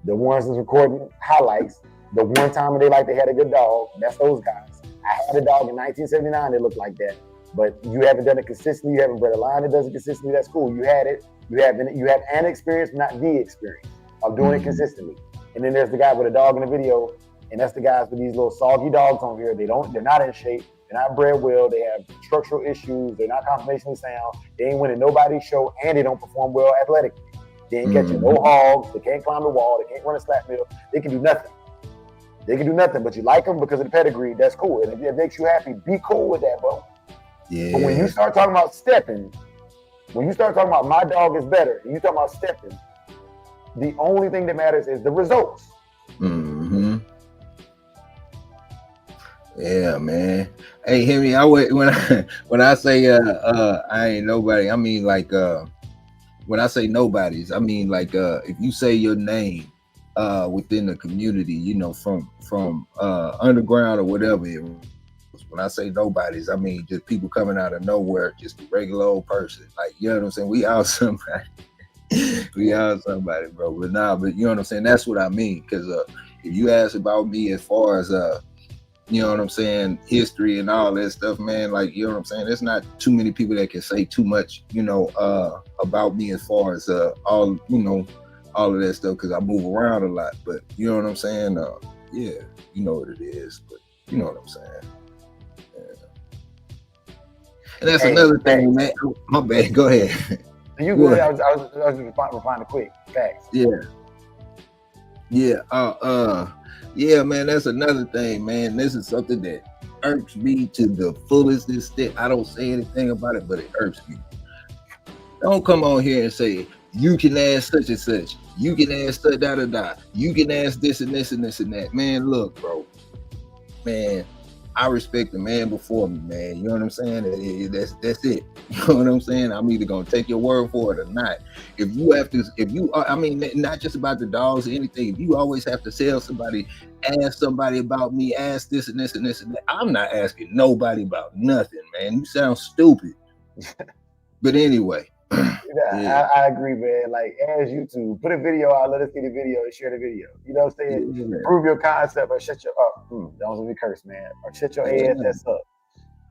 Speaker 3: The ones that's recording highlights. The one time they had a good dog. That's those guys. I had a dog in 1979 that looked like that. But you haven't done it consistently. You haven't bred a line that does it consistently. That's cool. You had it. You have an experience, not the experience of doing it consistently. And then there's the guy with a dog in the video, and that's the guys with these little soggy dogs on here. They're not in shape. They're not bred well. They have structural issues. They're not conformationally sound. They ain't winning nobody's show, and they don't perform well athletically. They ain't catching no hogs. They can't climb the wall. They can't run a slap mill. They can do nothing. But you like them because of the pedigree. That's cool. And if it makes you happy, be cool with that, bro.
Speaker 2: Yeah.
Speaker 3: But when you start talking about stepping, when you start talking about my dog is better, and you talking about stepping, the only thing that matters is the results.
Speaker 2: Yeah, man. Hey, Henry, when I say I ain't nobody, I mean like when I say nobodies, I mean like if you say your name within the community, you know, from underground or whatever. When I say nobodies, I mean just people coming out of nowhere, just a regular old person. Like, you know what I'm saying? We out somebody. We out somebody, bro. But you know what I'm saying? That's what I mean. Because if you ask about me as far as you know what I'm saying, history and all that stuff, man, like, you know what I'm saying? There's not too many people that can say too much, you know, about me as far as all of that stuff, because I move around a lot. But you know what I'm saying? Yeah, you know what it is. But you know what I'm saying? And that's another thing, man. My bad. Go ahead.
Speaker 3: You go ahead. I was just replying quick. Facts.
Speaker 2: Yeah, man. That's another thing, man. This is something that irks me to the fullest extent. I don't say anything about it, but it irks me. Don't come on here and say you can ask such and such. You can ask da da da. You can ask this and this and this and that. Man, look, bro. Man, I respect the man before me, man. You know what I'm saying? That's it. You know what I'm saying? I'm either gonna take your word for it or not. If you have to, I mean, not just about the dogs or anything. If you always have to tell somebody, ask somebody about me, ask this and this and this and that. I'm not asking nobody about nothing, man. You sound stupid. But anyway.
Speaker 3: Yeah. I agree, man. Like, as YouTube, put a video out, let us get a video and share the video. You know what I'm saying? Yeah. Prove your concept or shut your up. Don't let me curse, man. Or shut your ass up.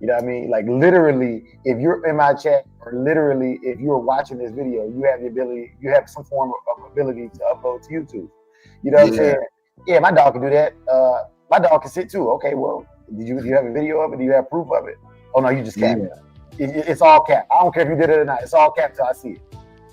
Speaker 3: You know what I mean? Like, literally, if you're in my chat, or literally, if you're watching this video, you have the ability, you have some form of ability to upload to YouTube. You know what I'm saying? Yeah, my dog can do that. My dog can sit too. Okay, well, do you have a video of it? Do you have proof of it? Oh no, you just can't. It's all cap. I don't care if you did it or not. It's all cap till I see it.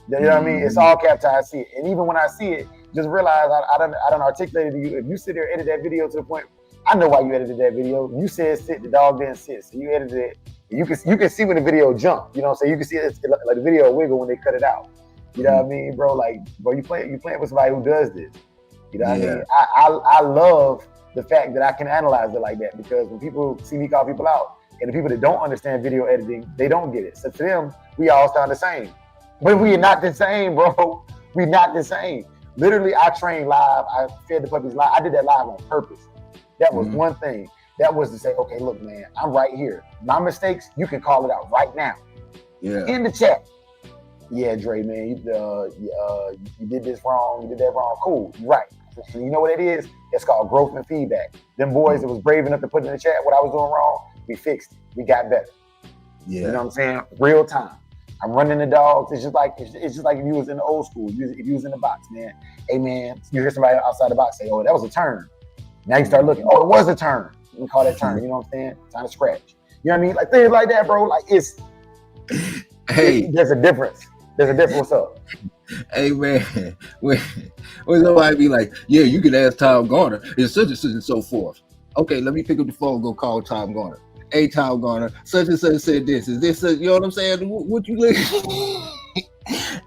Speaker 3: You know what I mean? It's all cap till I see it. And even when I see it, just realize I done articulated to you. If you sit there and edit that video to the point, I know why you edited that video. You said sit, the dog didn't sit. So you edited it. You can see when the video jump. You know what I'm saying? You can see it like the video wiggle when they cut it out. You know what I mean, bro? Like, bro, you playing with somebody who does this. You know what I mean? I love the fact that I can analyze it like that, because when people see me call people out, and the people that don't understand video editing, they don't get it. So to them, we all sound the same. But we are not the same, bro. We're not the same. Literally, I trained live. I fed the puppies live. I did that live on purpose. That was one thing. That was to say, okay, look, man, I'm right here. My mistakes, you can call it out right now. Yeah. In the chat. Yeah, Dre, man, you did this wrong. You did that wrong. Cool. You're right. And you know what it is? It's called growth and feedback. Them boys that was brave enough to put in the chat what I was doing wrong, we fixed it. We got better. Yeah. You know what I'm saying? Real time. I'm running the dogs. It's just like if you was in the old school. If you was in the box, man. Hey, man, you hear somebody outside the box say, "Oh, that was a turn." Now you start looking. Oh, it was a turn. We call that turn. You know what I'm saying? Time to scratch. You know what I mean? Like things like that, bro. Like there's a difference. There's a difference. What's up?
Speaker 2: Hey, man, when somebody be like, "Yeah, you can ask Tom Garner. It's such and so forth." Okay, let me pick up the phone and go call Tom Garner. Hey, Tom Garner, such and such said this. Is this, you know what I'm saying? What you look?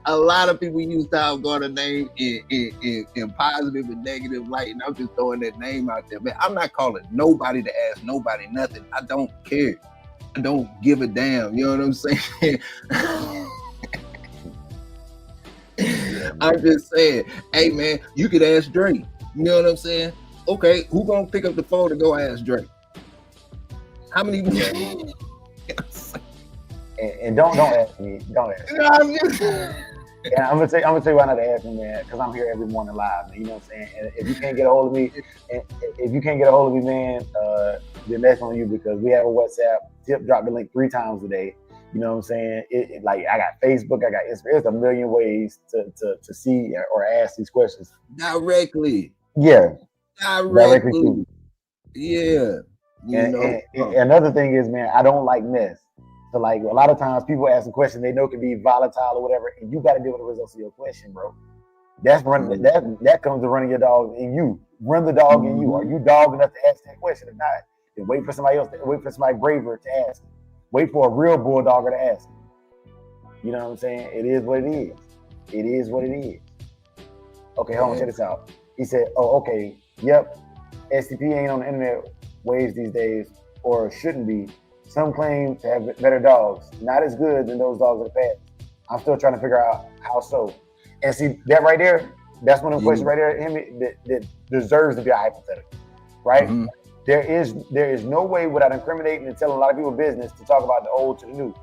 Speaker 2: A lot of people use Tom Garner name in positive and negative light, and I'm just throwing that name out there. Man, I'm not calling nobody to ask nobody nothing. I don't care. I don't give a damn. You know what I'm saying? I'm just saying, hey, man, you could ask Drake. You know what I'm saying? Okay, who gonna pick up the phone and go ask Drake? How many?
Speaker 3: And don't ask me. Don't ask me. Yeah, I'm gonna tell you why not to ask me, man. Because I'm here every morning live, man. You know what I'm saying? And if you can't get a hold of me, man, then that's on you, because we have a WhatsApp. Tip drop the link 3 times a day. You know what I'm saying? Like I got Facebook, I got Instagram. There's a million ways to see or ask these questions
Speaker 2: directly.
Speaker 3: Yeah,
Speaker 2: directly too. Yeah.
Speaker 3: And another thing is, man, I don't like mess. So like a lot of times people ask a question they know can be volatile or whatever, and you got to deal with the results of your question, bro. That's running. That comes to running your dog in you. Run the dog in you. Are you dog enough to ask that question? If not, then wait for somebody else. Wait for somebody braver to ask. Wait for a real bulldogger to ask. You know what I'm saying? It is what it is. It is what it is. Okay, hold on, check this out. He said, "Oh, okay, yep. SCP ain't on the internet waves these days, or shouldn't be. Some claim to have better dogs, not as good than those dogs of the past. I'm still trying to figure out how so." And see that right there, that's one of the questions right there that deserves to be a hypothetical, right? Mm-hmm. There is no way without incriminating and telling a lot of people business to talk about the old to the new.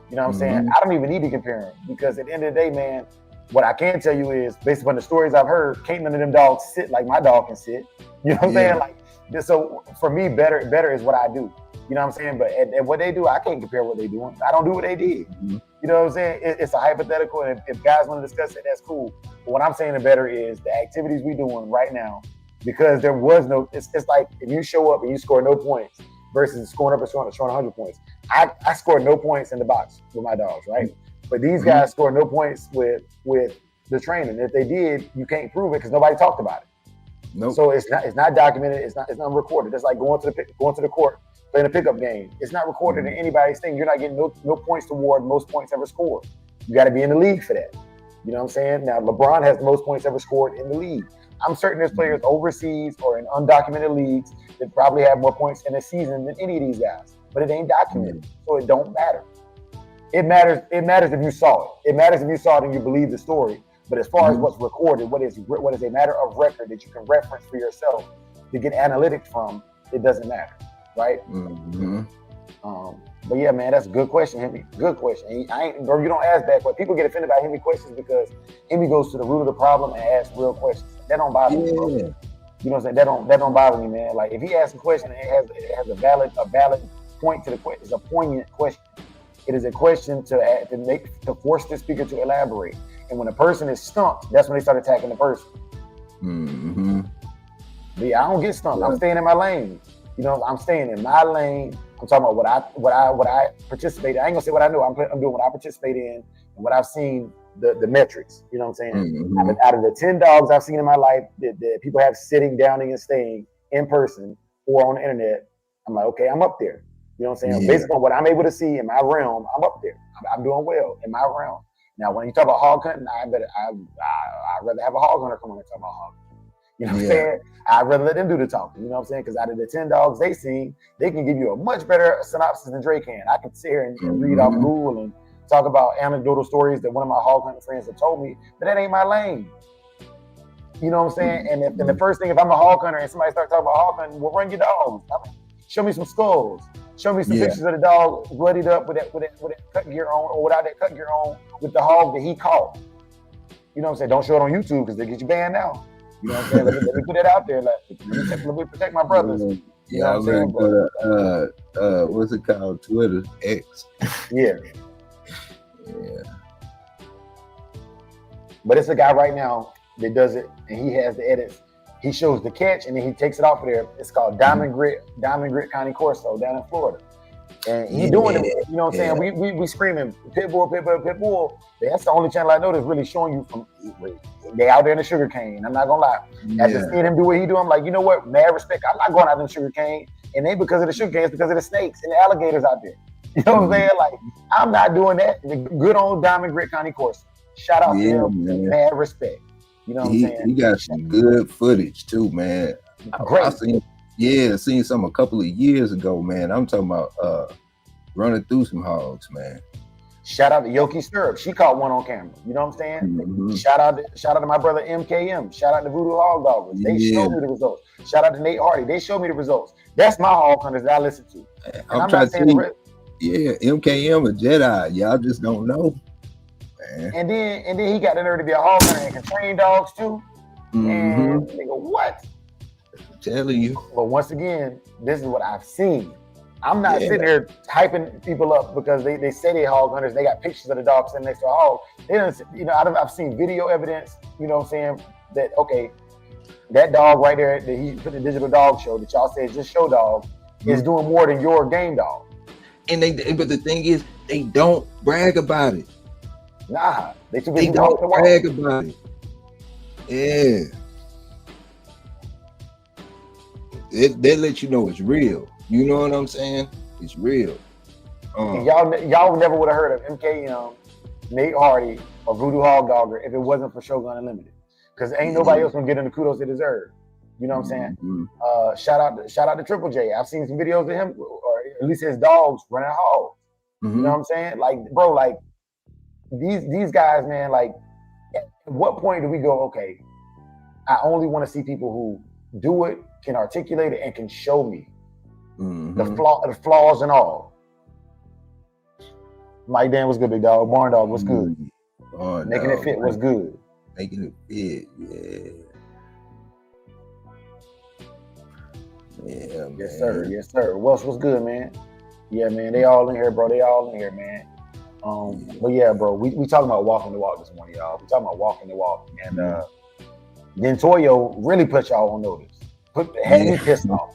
Speaker 3: You know what I'm saying? I don't even need to compare them, because at the end of the day, man, what I can tell you is, based upon the stories I've heard, can't none of them dogs sit like my dog can sit. You know what I'm saying? Like, so for me, better is what I do. You know what I'm saying? But at what they do, I can't compare what they doing. I don't do what they did. Mm-hmm. You know what I'm saying? It's a hypothetical, and if guys want to discuss it, that's cool. But what I'm saying the better is the activities we doing right now, because there was no, it's like if you show up and you score no points versus scoring up and showing 100 points. I scored no points in the box with my dogs, right? But these guys score no points with the training. If they did, you can't prove it because nobody talked about it.
Speaker 2: Nope.
Speaker 3: So it's not documented. It's not recorded. It's like going to the court, playing a pickup game. It's not recorded in anybody's thing. You're not getting no points toward most points ever scored. You got to be in the league for that. You know what I'm saying? Now LeBron has the most points ever scored in the league. I'm certain there's players overseas or in undocumented leagues that probably have more points in a season than any of these guys. But it ain't documented, so it don't matter. It matters if you saw it. It matters if you saw it and you believe the story. But as far as what's recorded, what is a matter of record that you can reference for yourself to get analytics from, it doesn't matter, right? But yeah, man, that's a good question, Hemi. Good question. Bro, you don't ask that question. People get offended by Hemi questions because Hemi goes to the root of the problem and asks real questions. That don't bother me, bro. You know what I'm saying? That don't bother me, man. Like if he asks a question and it has a valid point to the question, it's a poignant question. It is a question to force the speaker to elaborate. And when a person is stumped, that's when they start attacking the person. But yeah, I don't get stumped. I'm staying in my lane. You know, I'm staying in my lane. I'm talking about what I participate in. I ain't gonna say what I know. I'm doing what I participate in and what I've seen, the metrics. You know what I'm saying? Out of the 10 dogs I've seen in my life that people have sitting, downing, and staying in person or on the internet, I'm like, okay, I'm up there. You know what I'm saying? Based on what I'm able to see in my realm, I'm up there. I'm doing well in my realm. Now, when you talk about hog hunting, I'd rather have a hog hunter come on and talk about hog hunting. You know what I'm saying? I'd rather let them do the talking. You know what I'm saying? Because out of the 10 dogs they seen, they can give you a much better synopsis than Dre can. I can sit here and read off Google and talk about anecdotal stories that one of my hog hunting friends have told me, but that ain't my lane. You know what I'm saying? And the first thing, if I'm a hog hunter and somebody starts talking about hog hunting, well, run your dogs. Show me some skulls. Show me some pictures of the dog bloodied up with that cut gear on or without that cut gear on with the hog that he caught. You know what I'm saying? Don't show it on YouTube because they get you banned now. You know what I'm saying? Let me put it out there. Let me protect my brothers. You know what I'm saying?
Speaker 2: What's it called? Twitter, X.
Speaker 3: Yeah. But it's a guy right now that does it, and he has the edits. He shows the catch, and then he takes it off of there. It's called Diamond Grit County Corso down in Florida. And he doing it, you know what I'm saying? We screaming, pit bull, pit bull, pit bull. But that's the only channel I know that's really showing you from, they out there in the sugar cane. I'm not gonna lie. After seeing him do what he do, I'm like, you know what? Mad respect. I'm not going out in the sugar cane. And ain't because of the sugar cane, it's because of the snakes and the alligators out there. You know what I'm saying? Like, I'm not doing that. The good old Diamond Grit County Corso. Shout out to him. Man. Mad respect. You know what I'm saying?
Speaker 2: He got some good footage too, man.
Speaker 3: Great.
Speaker 2: I seen some a couple of years ago, man. I'm talking about running through some hogs, man.
Speaker 3: Shout out to Yoki Stirrup. She caught one on camera. You know what I'm saying? Shout out to my brother MKM. Shout out to Voodoo Hog Doggers. They showed me the results. Shout out to Nate Hardy. They showed me the results. That's my hog hunters that I listen to.
Speaker 2: I'm trying to tell you, MKM a Jedi. Y'all just don't know.
Speaker 3: And then he got the nerve to be a hog hunter and can train dogs too. And nigga, what?
Speaker 2: I'm telling you.
Speaker 3: But once again, this is what I've seen. I'm not sitting here hyping people up because they say they hog hunters. They got pictures of the dog sitting next to a hog. They don't, you know, I've seen video evidence. You know what I'm saying? That okay, that dog right there that he put in the digital dog show that y'all say is just show dog is doing more than your game dog.
Speaker 2: And but the thing is, they don't brag about it.
Speaker 3: Nah, they
Speaker 2: don't brag about it. Yeah. They let you know it's real. You know what I'm saying? It's real.
Speaker 3: And y'all never would have heard of MKM, Nate Hardy, or Voodoo Hog Dogger if it wasn't for Shogun Unlimited. Because ain't nobody else gonna get them the kudos they deserve. You know what I'm saying? Shout out to Triple J. I've seen some videos of him, or at least his dogs running hogs. You know what I'm saying? Like, bro, like these guys, man, like at what point do we go, okay, I only want to see people who do it, can articulate it, and can show me the flaws and all. Mike Dan was good, big dog. Barn Dog was good. Making it fit was good.
Speaker 2: Making it fit, yeah. Yeah, man.
Speaker 3: Yes, sir. Yes, sir. Welsh was good, man. Yeah, man. They all in here, bro. They all in here, man. But yeah, bro, we talking about walking the walk this morning, y'all. We talking about walking the walk. And then Toyo really put y'all on notice. Had me pissed off.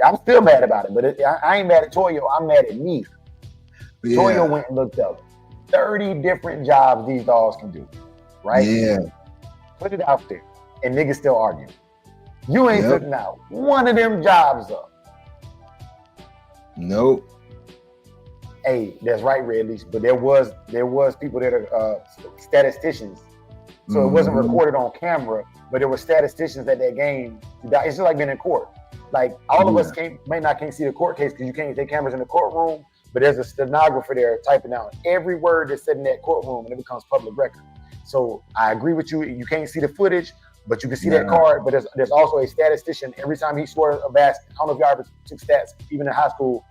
Speaker 3: I'm still mad about it, but I ain't mad at Toyo. I'm mad at me. Yeah. Toyo went and looked up 30 different jobs these dogs can do, right?
Speaker 2: Yeah.
Speaker 3: Put it out there, and niggas still arguing. You ain't putting out one of them jobs up.
Speaker 2: Nope.
Speaker 3: Hey, that's right, Red Leash. But there was people that are statisticians. So it wasn't recorded on camera, but there were statisticians at that game. It's just like being in court. Like all of us can't see the court case because you can't take cameras in the courtroom, but there's a stenographer there typing out every word that's said in that courtroom, and it becomes public record. So I agree with you. You can't see the footage, but you can see that card. But there's also a statistician every time he scores a basket. I don't know if y'all ever took stats, even in high school.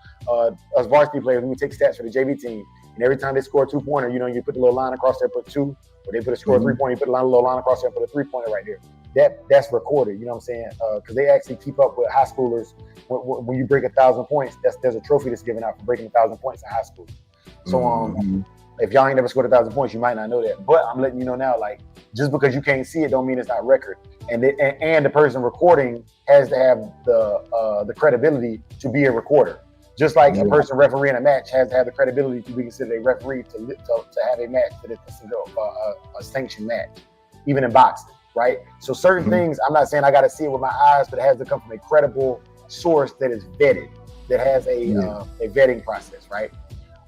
Speaker 3: Us varsity players, we take stats for the JV team, and every time they score a 2-pointer, you know, you put the little line across there, put 2. Or they put a score 3-pointer, you put a little line across there, and put a 3-pointer right there. That's recorded. You know what I'm saying? Because they actually keep up with high schoolers. When you break 1,000 points, there's a trophy that's given out for breaking 1,000 points in high school. So if y'all ain't never scored 1,000 points, you might not know that. But I'm letting you know now, like, just because you can't see it, don't mean it's not record. And the person recording has to have the credibility to be a recorder. Just like a person refereeing a match has to have the credibility to be considered a referee to have a match that is considered a sanctioned match, even in boxing, right? So certain things, I'm not saying I got to see it with my eyes, but it has to come from a credible source that is vetted, that has a vetting process, right?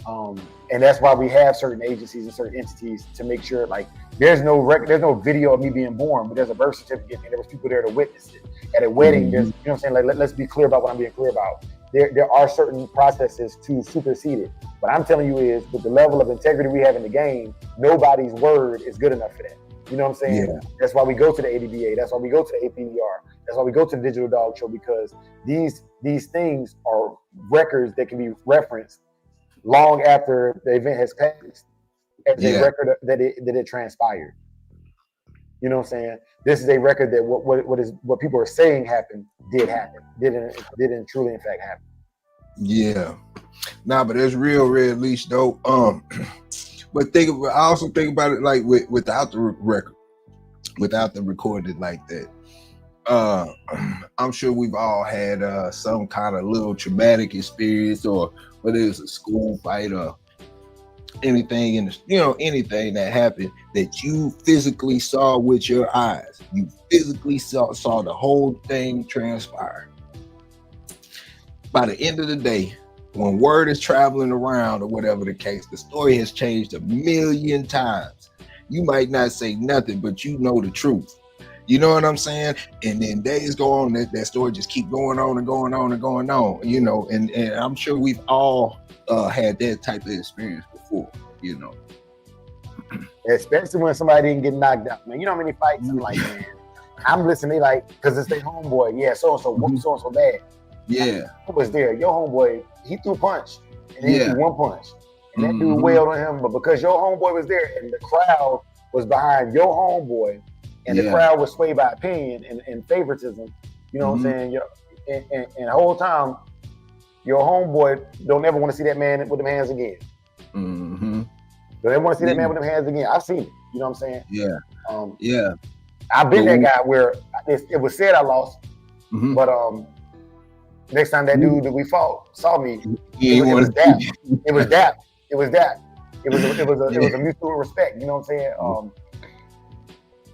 Speaker 3: And that's why we have certain agencies and certain entities to make sure, like, there's no record, there's no video of me being born, but there's a birth certificate and there was people there to witness it. At a wedding, there's, you know what I'm saying? Like, let's be clear about what I'm being clear about. There are certain processes to supersede it. What I'm telling you is, with the level of integrity we have in the game, nobody's word is good enough for that. You know what I'm saying? Yeah. That's why we go to the ADBA. That's why we go to the APDR. That's why we go to the Digital Dog Show, because these things are records that can be referenced long after the event has passed as a record that it transpired. You know what I'm saying? This is a record that what people are saying happened did happen. Didn't truly in fact happen.
Speaker 2: Yeah. Nah, but that's real Red Leash though. But I also think about it like without the record, without the recorded like that. I'm sure we've all had some kind of little traumatic experience, or whether it's a school fight or anything anything that happened that you physically saw with your eyes. You physically saw the whole thing transpire. By the end of the day, when word is traveling around or whatever the case, the story has changed 1,000,000 times. You might not say nothing, but you know the truth. You know what I'm saying? And then days go on, that story just keep going on and going on and going on, you know, and I'm sure we've all had that type of experience before, you know.
Speaker 3: Especially when somebody didn't get knocked out, man. You know how many fights I'm like, man, I'm listening, like, because it's their homeboy. Yeah, so-and-so whooped so-and-so bad.
Speaker 2: Yeah.
Speaker 3: Who was there? Your homeboy, he threw a punch. And he threw one punch. And that dude wailed on him. But because your homeboy was there and the crowd was behind your homeboy, and the crowd was swayed by opinion and favoritism, you know what I'm saying? And the whole time, your homeboy don't ever want to see that man with them hands again. Don't ever want to see that man with them hands again. I've seen it. You know what I'm saying?
Speaker 2: Yeah.
Speaker 3: I've been that guy where it was said I lost, but next time that dude that we fought saw me, it was that. It was that. It was that. It was a mutual respect. You know what I'm saying?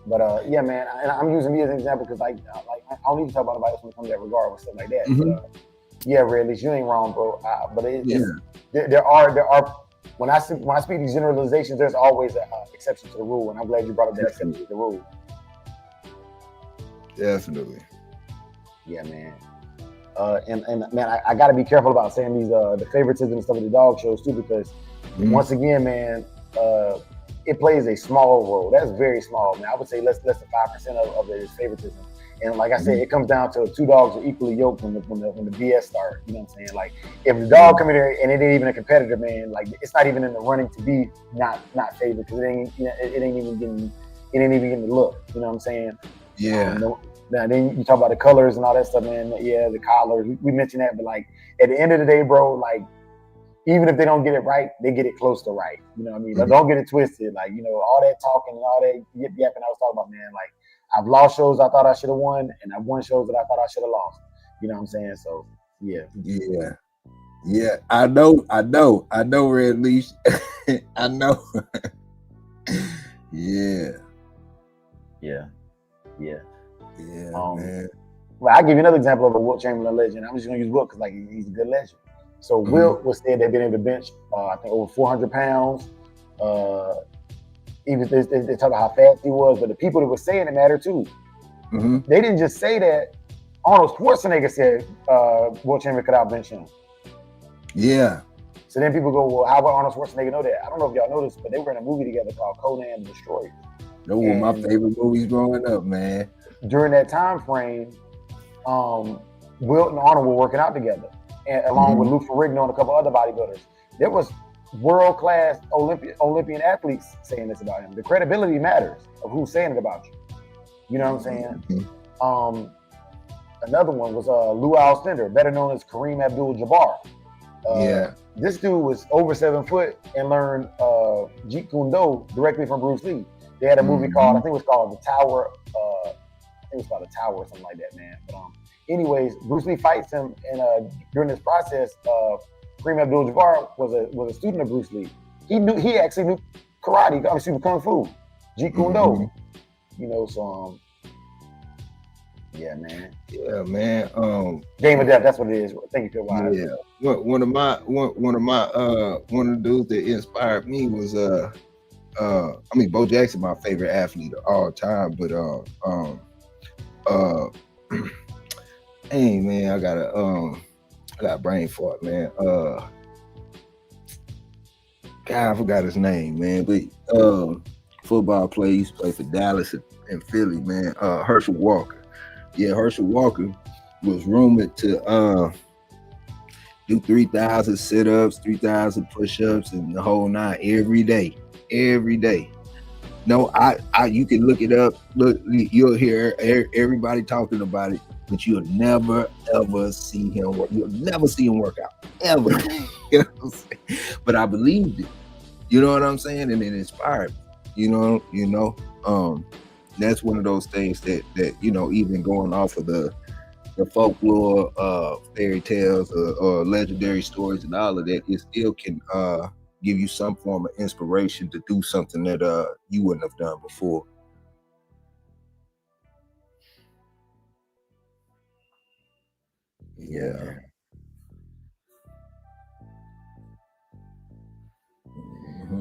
Speaker 3: But yeah, man, and I'm using me as an example because like I don't need to talk about nobody else when it comes to that regard with stuff like that. But, yeah, Red Leash, you ain't wrong, bro. But there are when I speak these generalizations, there's always an exception to the rule, and I'm glad you brought up that exception to the rule.
Speaker 2: Definitely.
Speaker 3: Yeah, man. And man, I got to be careful about saying these the favoritism and stuff of the dog shows too, because once again, man, it plays a small role. That's very small, man. I would say less than 5% of it is favoritism. And like I said, it comes down to two dogs are equally yoked when the BS start. You know what I'm saying? Like if the dog come in there and it ain't even a competitor, man, like it's not even in the running to be not favored because it ain't even getting the look. You know what I'm saying?
Speaker 2: Yeah.
Speaker 3: Now then you talk about the colors and all that stuff, man. Yeah, the collars. We mentioned that, but like at the end of the day, bro, like even if they don't get it right, they get it close to right. You know what I mean? Don't get it twisted. Like, you know, all that talking and all that yip-yapping I was talking about, man, like I've lost shows I thought I should have won, and I've won shows that I thought I should have lost. You know what I'm saying? So, yeah.
Speaker 2: Yeah. Yeah, I know, Red Leash. I know. Yeah.
Speaker 3: Yeah.
Speaker 2: Yeah, man.
Speaker 3: Well, I'll give you another example of a Wilt Chamberlain legend. I'm just gonna use Wilt because like he's a good legend. So Wilt was said they've been able to bench I think over 400 pounds. Even they talk about how fast he was, but the people that were saying it mattered too. They didn't just say that. Arnold Schwarzenegger said Wilt Chamberlain could outbench him.
Speaker 2: Yeah.
Speaker 3: So then people go, well, how about Arnold Schwarzenegger know that? I don't know if y'all know this, but they were in a movie together called Conan the Destroyer.
Speaker 2: Those were my favorite movies growing up, man.
Speaker 3: During that time frame, Wilt and Arnold were working out together, and along with Lou Ferrigno and a couple other bodybuilders. There was world-class Olympian athletes saying this about him. The credibility matters of who's saying it about you. You know what I'm saying? Another one was Lou Alcindor, better known as Kareem Abdul-Jabbar. This dude was over 7 foot and learned Jeet Kune Do directly from Bruce Lee. They had a movie called, I think it was called The Tower. I think it was called The Tower or something like that, man. But anyways, Bruce Lee fights him, and during this process, Kareem Abdul-Jabbar was a student of Bruce Lee. He actually knew karate, kung fu, Jeet Kune Do. You know, so yeah, man.
Speaker 2: Yeah, man.
Speaker 3: Game of Death, that's what it is. Thank you, Phil.
Speaker 2: Yeah. One of the dudes that inspired me was Bo Jackson, my favorite athlete of all time, but hey man, I got brain fart, man. God, I forgot his name, man. But football player, used to play for Dallas and Philly, man. Herschel Walker. Yeah, Herschel Walker was rumored to do 3,000 sit-ups, 3,000 push-ups, and the whole nine every day. No, you can look it up. Look, you'll hear everybody talking about it, but you'll never ever see him work. You'll never see him work out ever. You know what I'm saying? But I believed it. You know what I'm saying? And it inspired me. You know. That's one of those things that even going off of the folklore, fairy tales, or legendary stories and all of that, it still can give you some form of inspiration to do something that you wouldn't have done before. Yeah.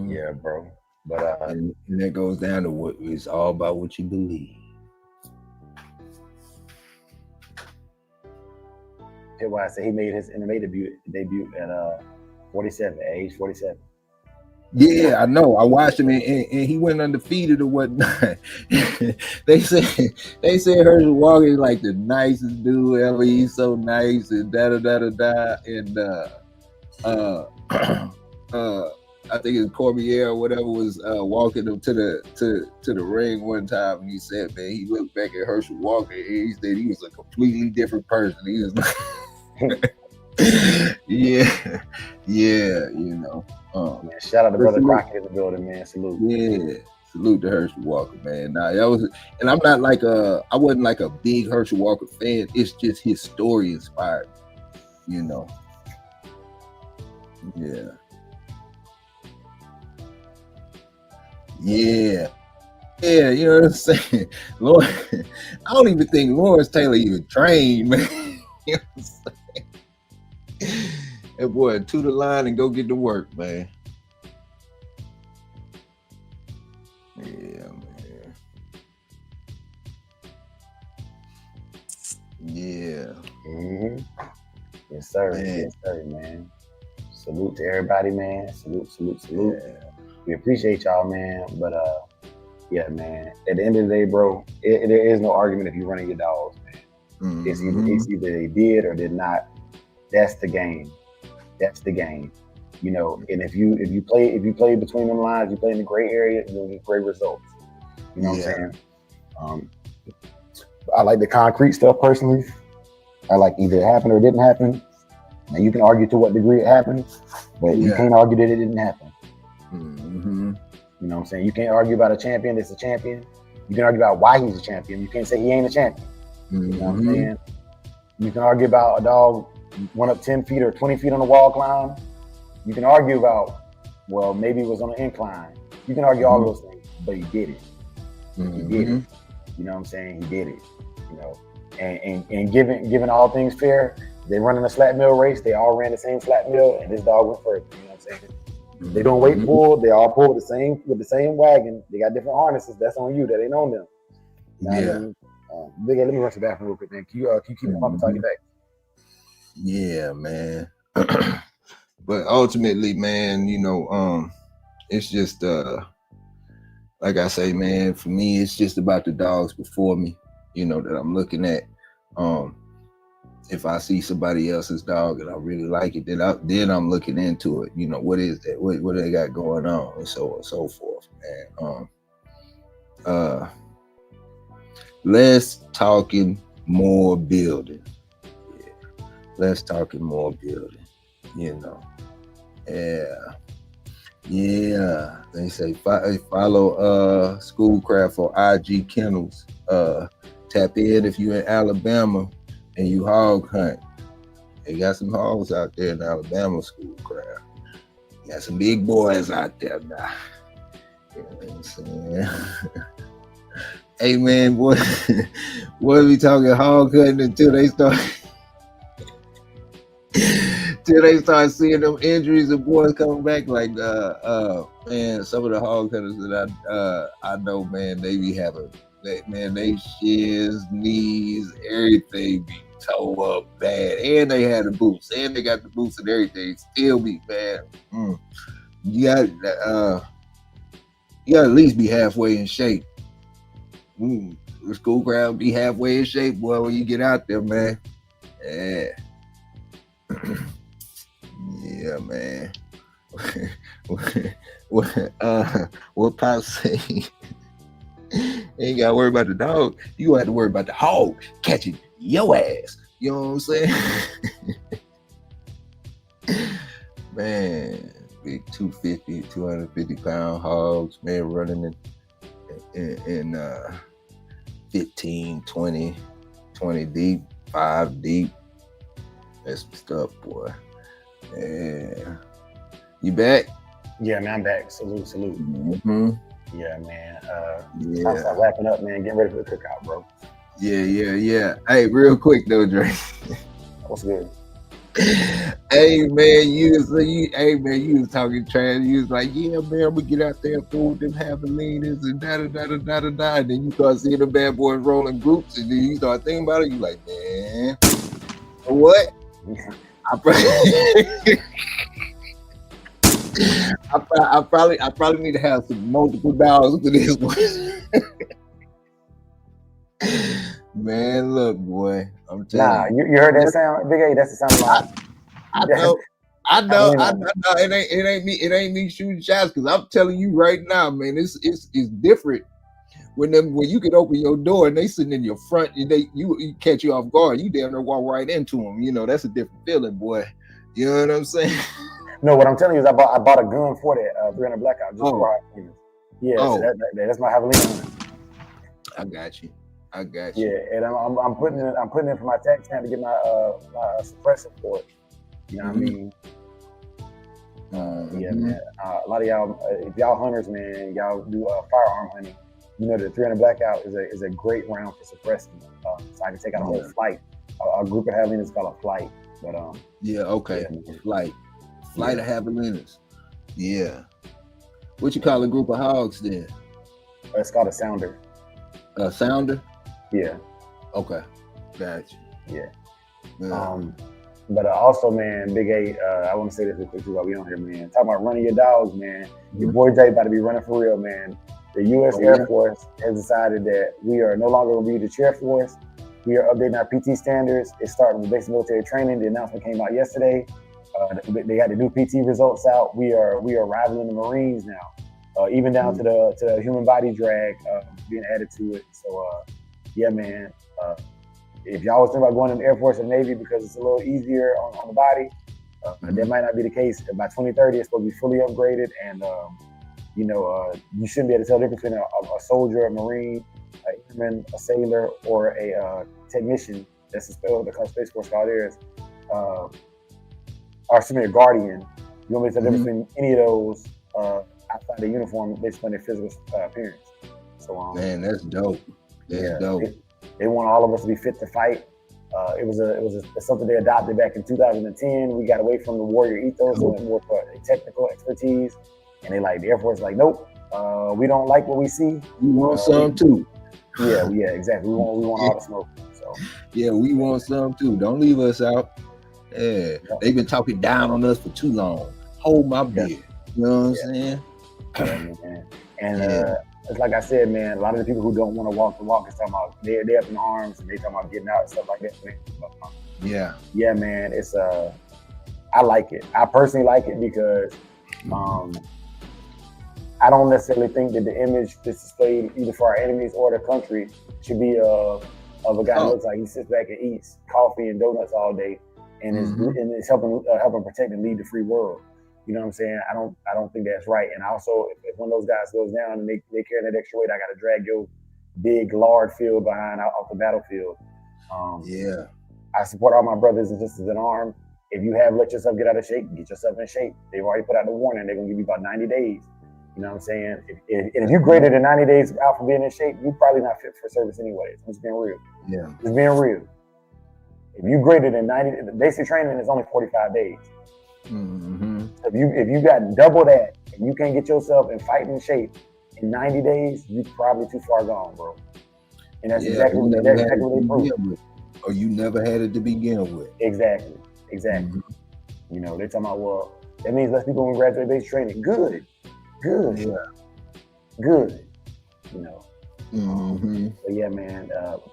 Speaker 3: Yeah, bro. But
Speaker 2: and that goes down to what it's all about what you believe.
Speaker 3: That's why I say he made his MMA debut at 47, at age 47.
Speaker 2: Yeah, I know. I watched him, and he went undefeated or whatnot. They said Herschel Walker is like the nicest dude ever. He's so nice and da. And I think it's Cormier or whatever was walking him to the ring one time, and he said, man, he looked back at Herschel Walker and he said he was a completely different person. He was like, yeah, you know.
Speaker 3: Man, shout out to Brother Crockett in the building, man. Salute.
Speaker 2: Yeah, salute to Herschel Walker, man. Nah, that was, and I'm not like I wasn't like a big Herschel Walker fan. It's just his story inspired me, you know. Yeah. Yeah, you know what I'm saying? Lord, I don't even think Lawrence Taylor even trained, man. You know what I'm saying? That boy, to the line and go get to work, man. Yeah, man. Yeah.
Speaker 3: Yes, sir. Man. Yes, sir, man. Salute to everybody, man. Salute. Yeah. We appreciate y'all, man. But yeah, man. At the end of the day, bro, there is no argument if you're running your dogs, man. It's either they did or did not. That's the game. You know. And if you play between them lines, you play in the gray area, you'll get great results. You know what I'm saying? I like the concrete stuff personally. I like either it happened or it didn't happen. Now you can argue to what degree it happened, but you can't argue that it didn't happen. You know what I'm saying? You can't argue about a champion that's a champion. You can argue about why he's a champion. You can't say he ain't a champion. You know what I'm saying? You can argue about a dog went up 10 feet or 20 feet on the wall climb. You can argue about, well, maybe it was on an incline. You can argue all those things, but he did it. He did it. You know what I'm saying? He did it. You know, and given all things fair, they running a slat mill race. They all ran the same slat mill, and this dog went further. You know what I'm saying? They don't weight pull. They all pull with the same wagon. They got different harnesses. That's on you. That ain't on them. Big A, let me run to the bathroom real quick, man. Can you keep it pumping? Talk you back.
Speaker 2: Yeah, man. But ultimately, man, you know, it's just like I say, man, for me, it's just about the dogs before me, you know, that I'm looking at. If I see somebody else's dog and I really like it, then I'm looking into it. You know, what is that? What do they got going on, and so on and so forth, man. Less talking, more building. Yeah. Less talking, more building. You know. Yeah. They say follow Schoolcraft or IG Kennels. Tap in if you're in Alabama and you hog hunt. They got some hogs out there in Alabama, Schoolcraft. Got some big boys out there now. You know what I'm saying? Hey man, boy, what are we talking hog hunting until they start seeing them injuries and boys coming back? Like man, some of the hog hunters that I know, man, they be having they shins, knees, everything be toe up bad, and they had the boots, and they got the boots and everything, still be bad. You got at least be halfway in shape. The Schoolcraft be halfway in shape, boy, when you get out there, man. Yeah. Yeah, man. What Pop say? Ain't gotta worry about the dog. You gonna have to worry about the hog catching your ass. You know what I'm saying? Man, big 250 pound hogs, man, running in 15, 20 deep, 5 deep. That's some stuff, boy. Yeah. You back?
Speaker 3: Yeah, man, I'm back. Salute.
Speaker 2: Mm-hmm.
Speaker 3: Yeah, man. Time to start wrapping up, man. Getting ready for the cookout, bro.
Speaker 2: Yeah. Hey, real quick though, Dre.
Speaker 3: What's good?
Speaker 2: Hey man, you was talking trash. You was like, yeah, man, we get out there and fool with them javelinas and da. And then you start seeing the bad boys rolling groups, and then you start thinking about it. You like, man, what? I probably need to have some multiple dollars for this one. Man, look, boy, I'm telling you.
Speaker 3: You heard that sound, Big A? That's the sound of
Speaker 2: I know. It ain't me shooting shots, because I'm telling you right now, man, it's different when you can open your door and they sitting in your front and you catch you off guard. You damn near walk right into them. You know, that's a different feeling, boy. You know what I'm saying?
Speaker 3: No, what I'm telling you is I bought a gun for that 300 blackout just for our humans. Yeah, so that's my javelina.
Speaker 2: I got you.
Speaker 3: Yeah, and I'm putting in for my tax stamp to get my suppressor for it. You know what I mean? Yeah, man. A lot of y'all, if y'all hunters, man, y'all do firearm hunting. You know that 300 blackout is a great round for suppressing. So I can take out a whole flight. A group of javelinas is called a flight. But
Speaker 2: flight of javelinas. Yeah. What you call a group of hogs then?
Speaker 3: It's called a sounder.
Speaker 2: A sounder?
Speaker 3: Yeah.
Speaker 2: Okay. Gotcha.
Speaker 3: Yeah. But also, man, Big A, I want to say this real quick too while we on here, man. Talking about running your dogs, man. Your boy Jay about to be running for real, man. The U.S. Air Force has decided that we are no longer going to be the chair force. We are updating our PT standards. It's starting with basic military training. The announcement came out yesterday. They got the new PT results out. We are rivaling the Marines now, even down to the human body drag being added to it. So, yeah, man. If y'all was thinking about going in the Air Force or Navy because it's a little easier on the body, that might not be the case. By 2030, it's supposed to be fully upgraded, and you shouldn't be able to tell the difference between a soldier, a Marine, a airman, a sailor, or a technician. That's the Space Force called theirs. or excuse me, a guardian, you want me to tell the difference between any of those outside the uniform based on their physical appearance. So
Speaker 2: man, that's dope. That's dope.
Speaker 3: They want all of us to be fit to fight. It was something they adopted back in 2010. We got away from the warrior ethos and went more for technical expertise. And the Air Force like, nope, we don't like what we see.
Speaker 2: We want some too.
Speaker 3: Yeah, exactly. We want all the smoke. So
Speaker 2: yeah, we want some too. Don't leave us out. Yeah, they've been talking down on us for too long. Hold my beer. You know what I'm saying?
Speaker 3: Yeah, man. And it's like I said, man, a lot of the people who don't want to walk the walk is talking about they're up in arms and they talking about getting out and stuff like that. Yeah, man. It's I like it. I personally like it because I don't necessarily think that the image that's displayed either for our enemies or the country should be of a guy who looks like he sits back and eats coffee and donuts all day and is helping protect and lead the free world. You know what I'm saying? I don't think that's right. And also, if one of those guys goes down and they carry that extra weight, I got to drag your big, large field behind off the battlefield. I support all my brothers and sisters in arms. If you have let yourself get out of shape, get yourself in shape. They've already put out the warning. They're going to give you about 90 days. You know what I'm saying? If you're greater than 90 days out for being in shape, you're probably not fit for service anyways. I'm just being real.
Speaker 2: Yeah.
Speaker 3: Just being real. If you're greater than 90, the basic training is only 45 days. If you got double that and you can't get yourself in fighting shape in 90 days, you're probably too far gone, bro. And that's exactly what they prove.
Speaker 2: Or you never had it to begin with.
Speaker 3: Exactly. You know, they're talking about, well, that means less people will graduate basic training. Good. You know. But yeah, man,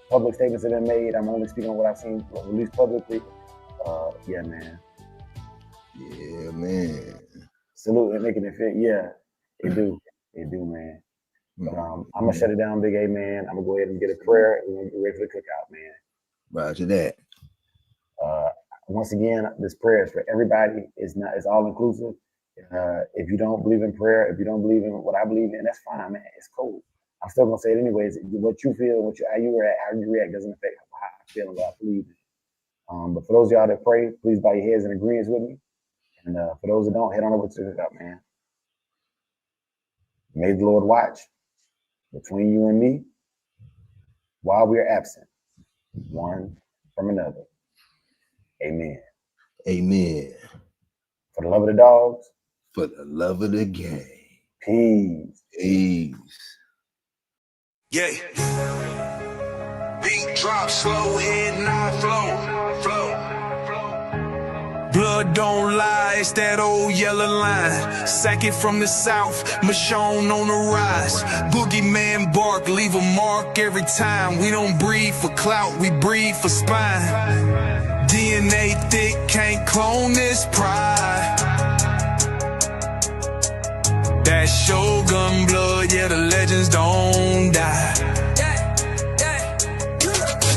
Speaker 3: public statements have been made. I'm only speaking on what I've seen released publicly. Yeah, man.
Speaker 2: Yeah, man.
Speaker 3: Salute and making it fit. Yeah, they do, man. But I'm gonna shut it down, Big A, man. I'm gonna go ahead and get a prayer and we're gonna get ready for the cookout, man.
Speaker 2: Roger that.
Speaker 3: Once again, this prayer is for everybody. It's all inclusive. If you don't believe in prayer, if you don't believe in what I believe in, that's fine, man. It's cool. I'm still gonna say it anyways. What you feel, how you react doesn't affect how I feel and what I believe in. But for those of y'all that pray, please bow your heads in agreement with me. And for those that don't, head on over to the cookout, man. May the Lord watch between you and me while we are absent, one from another. Amen.
Speaker 2: Amen.
Speaker 3: For the love of the dogs.
Speaker 2: For the love of the game.
Speaker 3: Peace.
Speaker 2: Peace.
Speaker 4: Yeah. Beat drop slow, head not flow. Blood don't lie, it's that old yellow line. Sack it from the south, Michonne on the rise. Boogeyman bark, leave a mark every time. We don't breathe for clout, we breathe for spine. DNA thick, can't clone this pride. That Shogun blood, yeah, the legends don't die.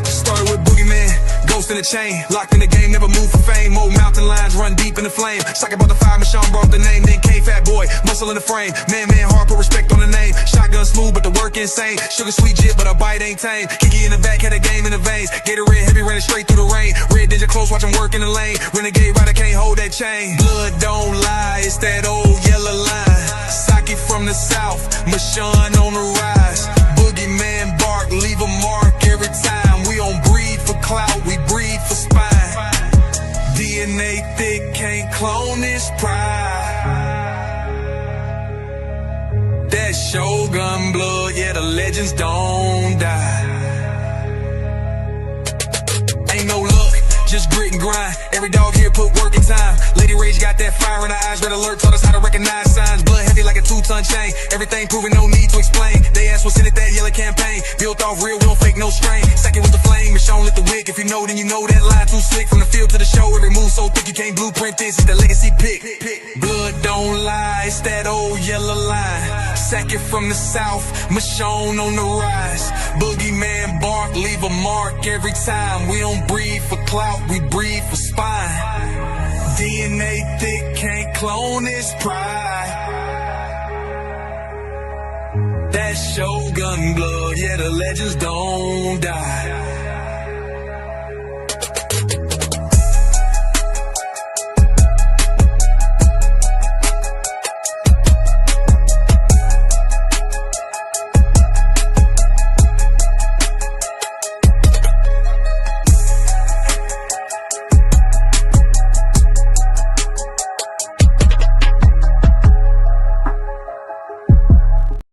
Speaker 4: Started with Boogeyman, ghost in the chain, locked in the game, never moved for fame. Old mountain lines run deep in the flame. Sock about the fire, Michonne brought the name. Then came fat boy, muscle in the frame. Man, hard, put respect on the name. Shotgun smooth, but the work insane. Sugar sweet jit, but a bite ain't tame. Kiki in the back, had a game in the veins. Gatorade heavy, running straight through the rain. Red Ninja close, watch him work in the lane. Renegade rider can't hold that chain. Blood don't lie, it's that old yellow line. Sock it from the south, Michonne on the rise. Boogeyman bark, leave a mark every time. We don't breathe for clout, we breathe for spine. DNA thick, can't clone this pride. That Shogun blood, yeah, the legends don't die. Ain't no luck, just grit and grind. Every dog here put work in time. Lady Rage got that fire in her eyes. Red alert taught us how to recognize signs. Blood heavy like a 2-ton chain. Everything proven, no need to explain. They asked what's in it, that yellow campaign. Built off real, we don't fake no strain. Second with the flame, Michonne lit the wick. If you know, then you know that line too slick. From the field to the show, every move so thick you can't blueprint this. It's the legacy pick. Blood don't lie, it's that old yellow line. Second from the south, Michonne on the rise. Boogeyman bark, leave a mark every time. We don't breathe for clout, we breathe for spine. DNA thick, can't clone this pride. That Shogun blood, yeah, the legends don't die.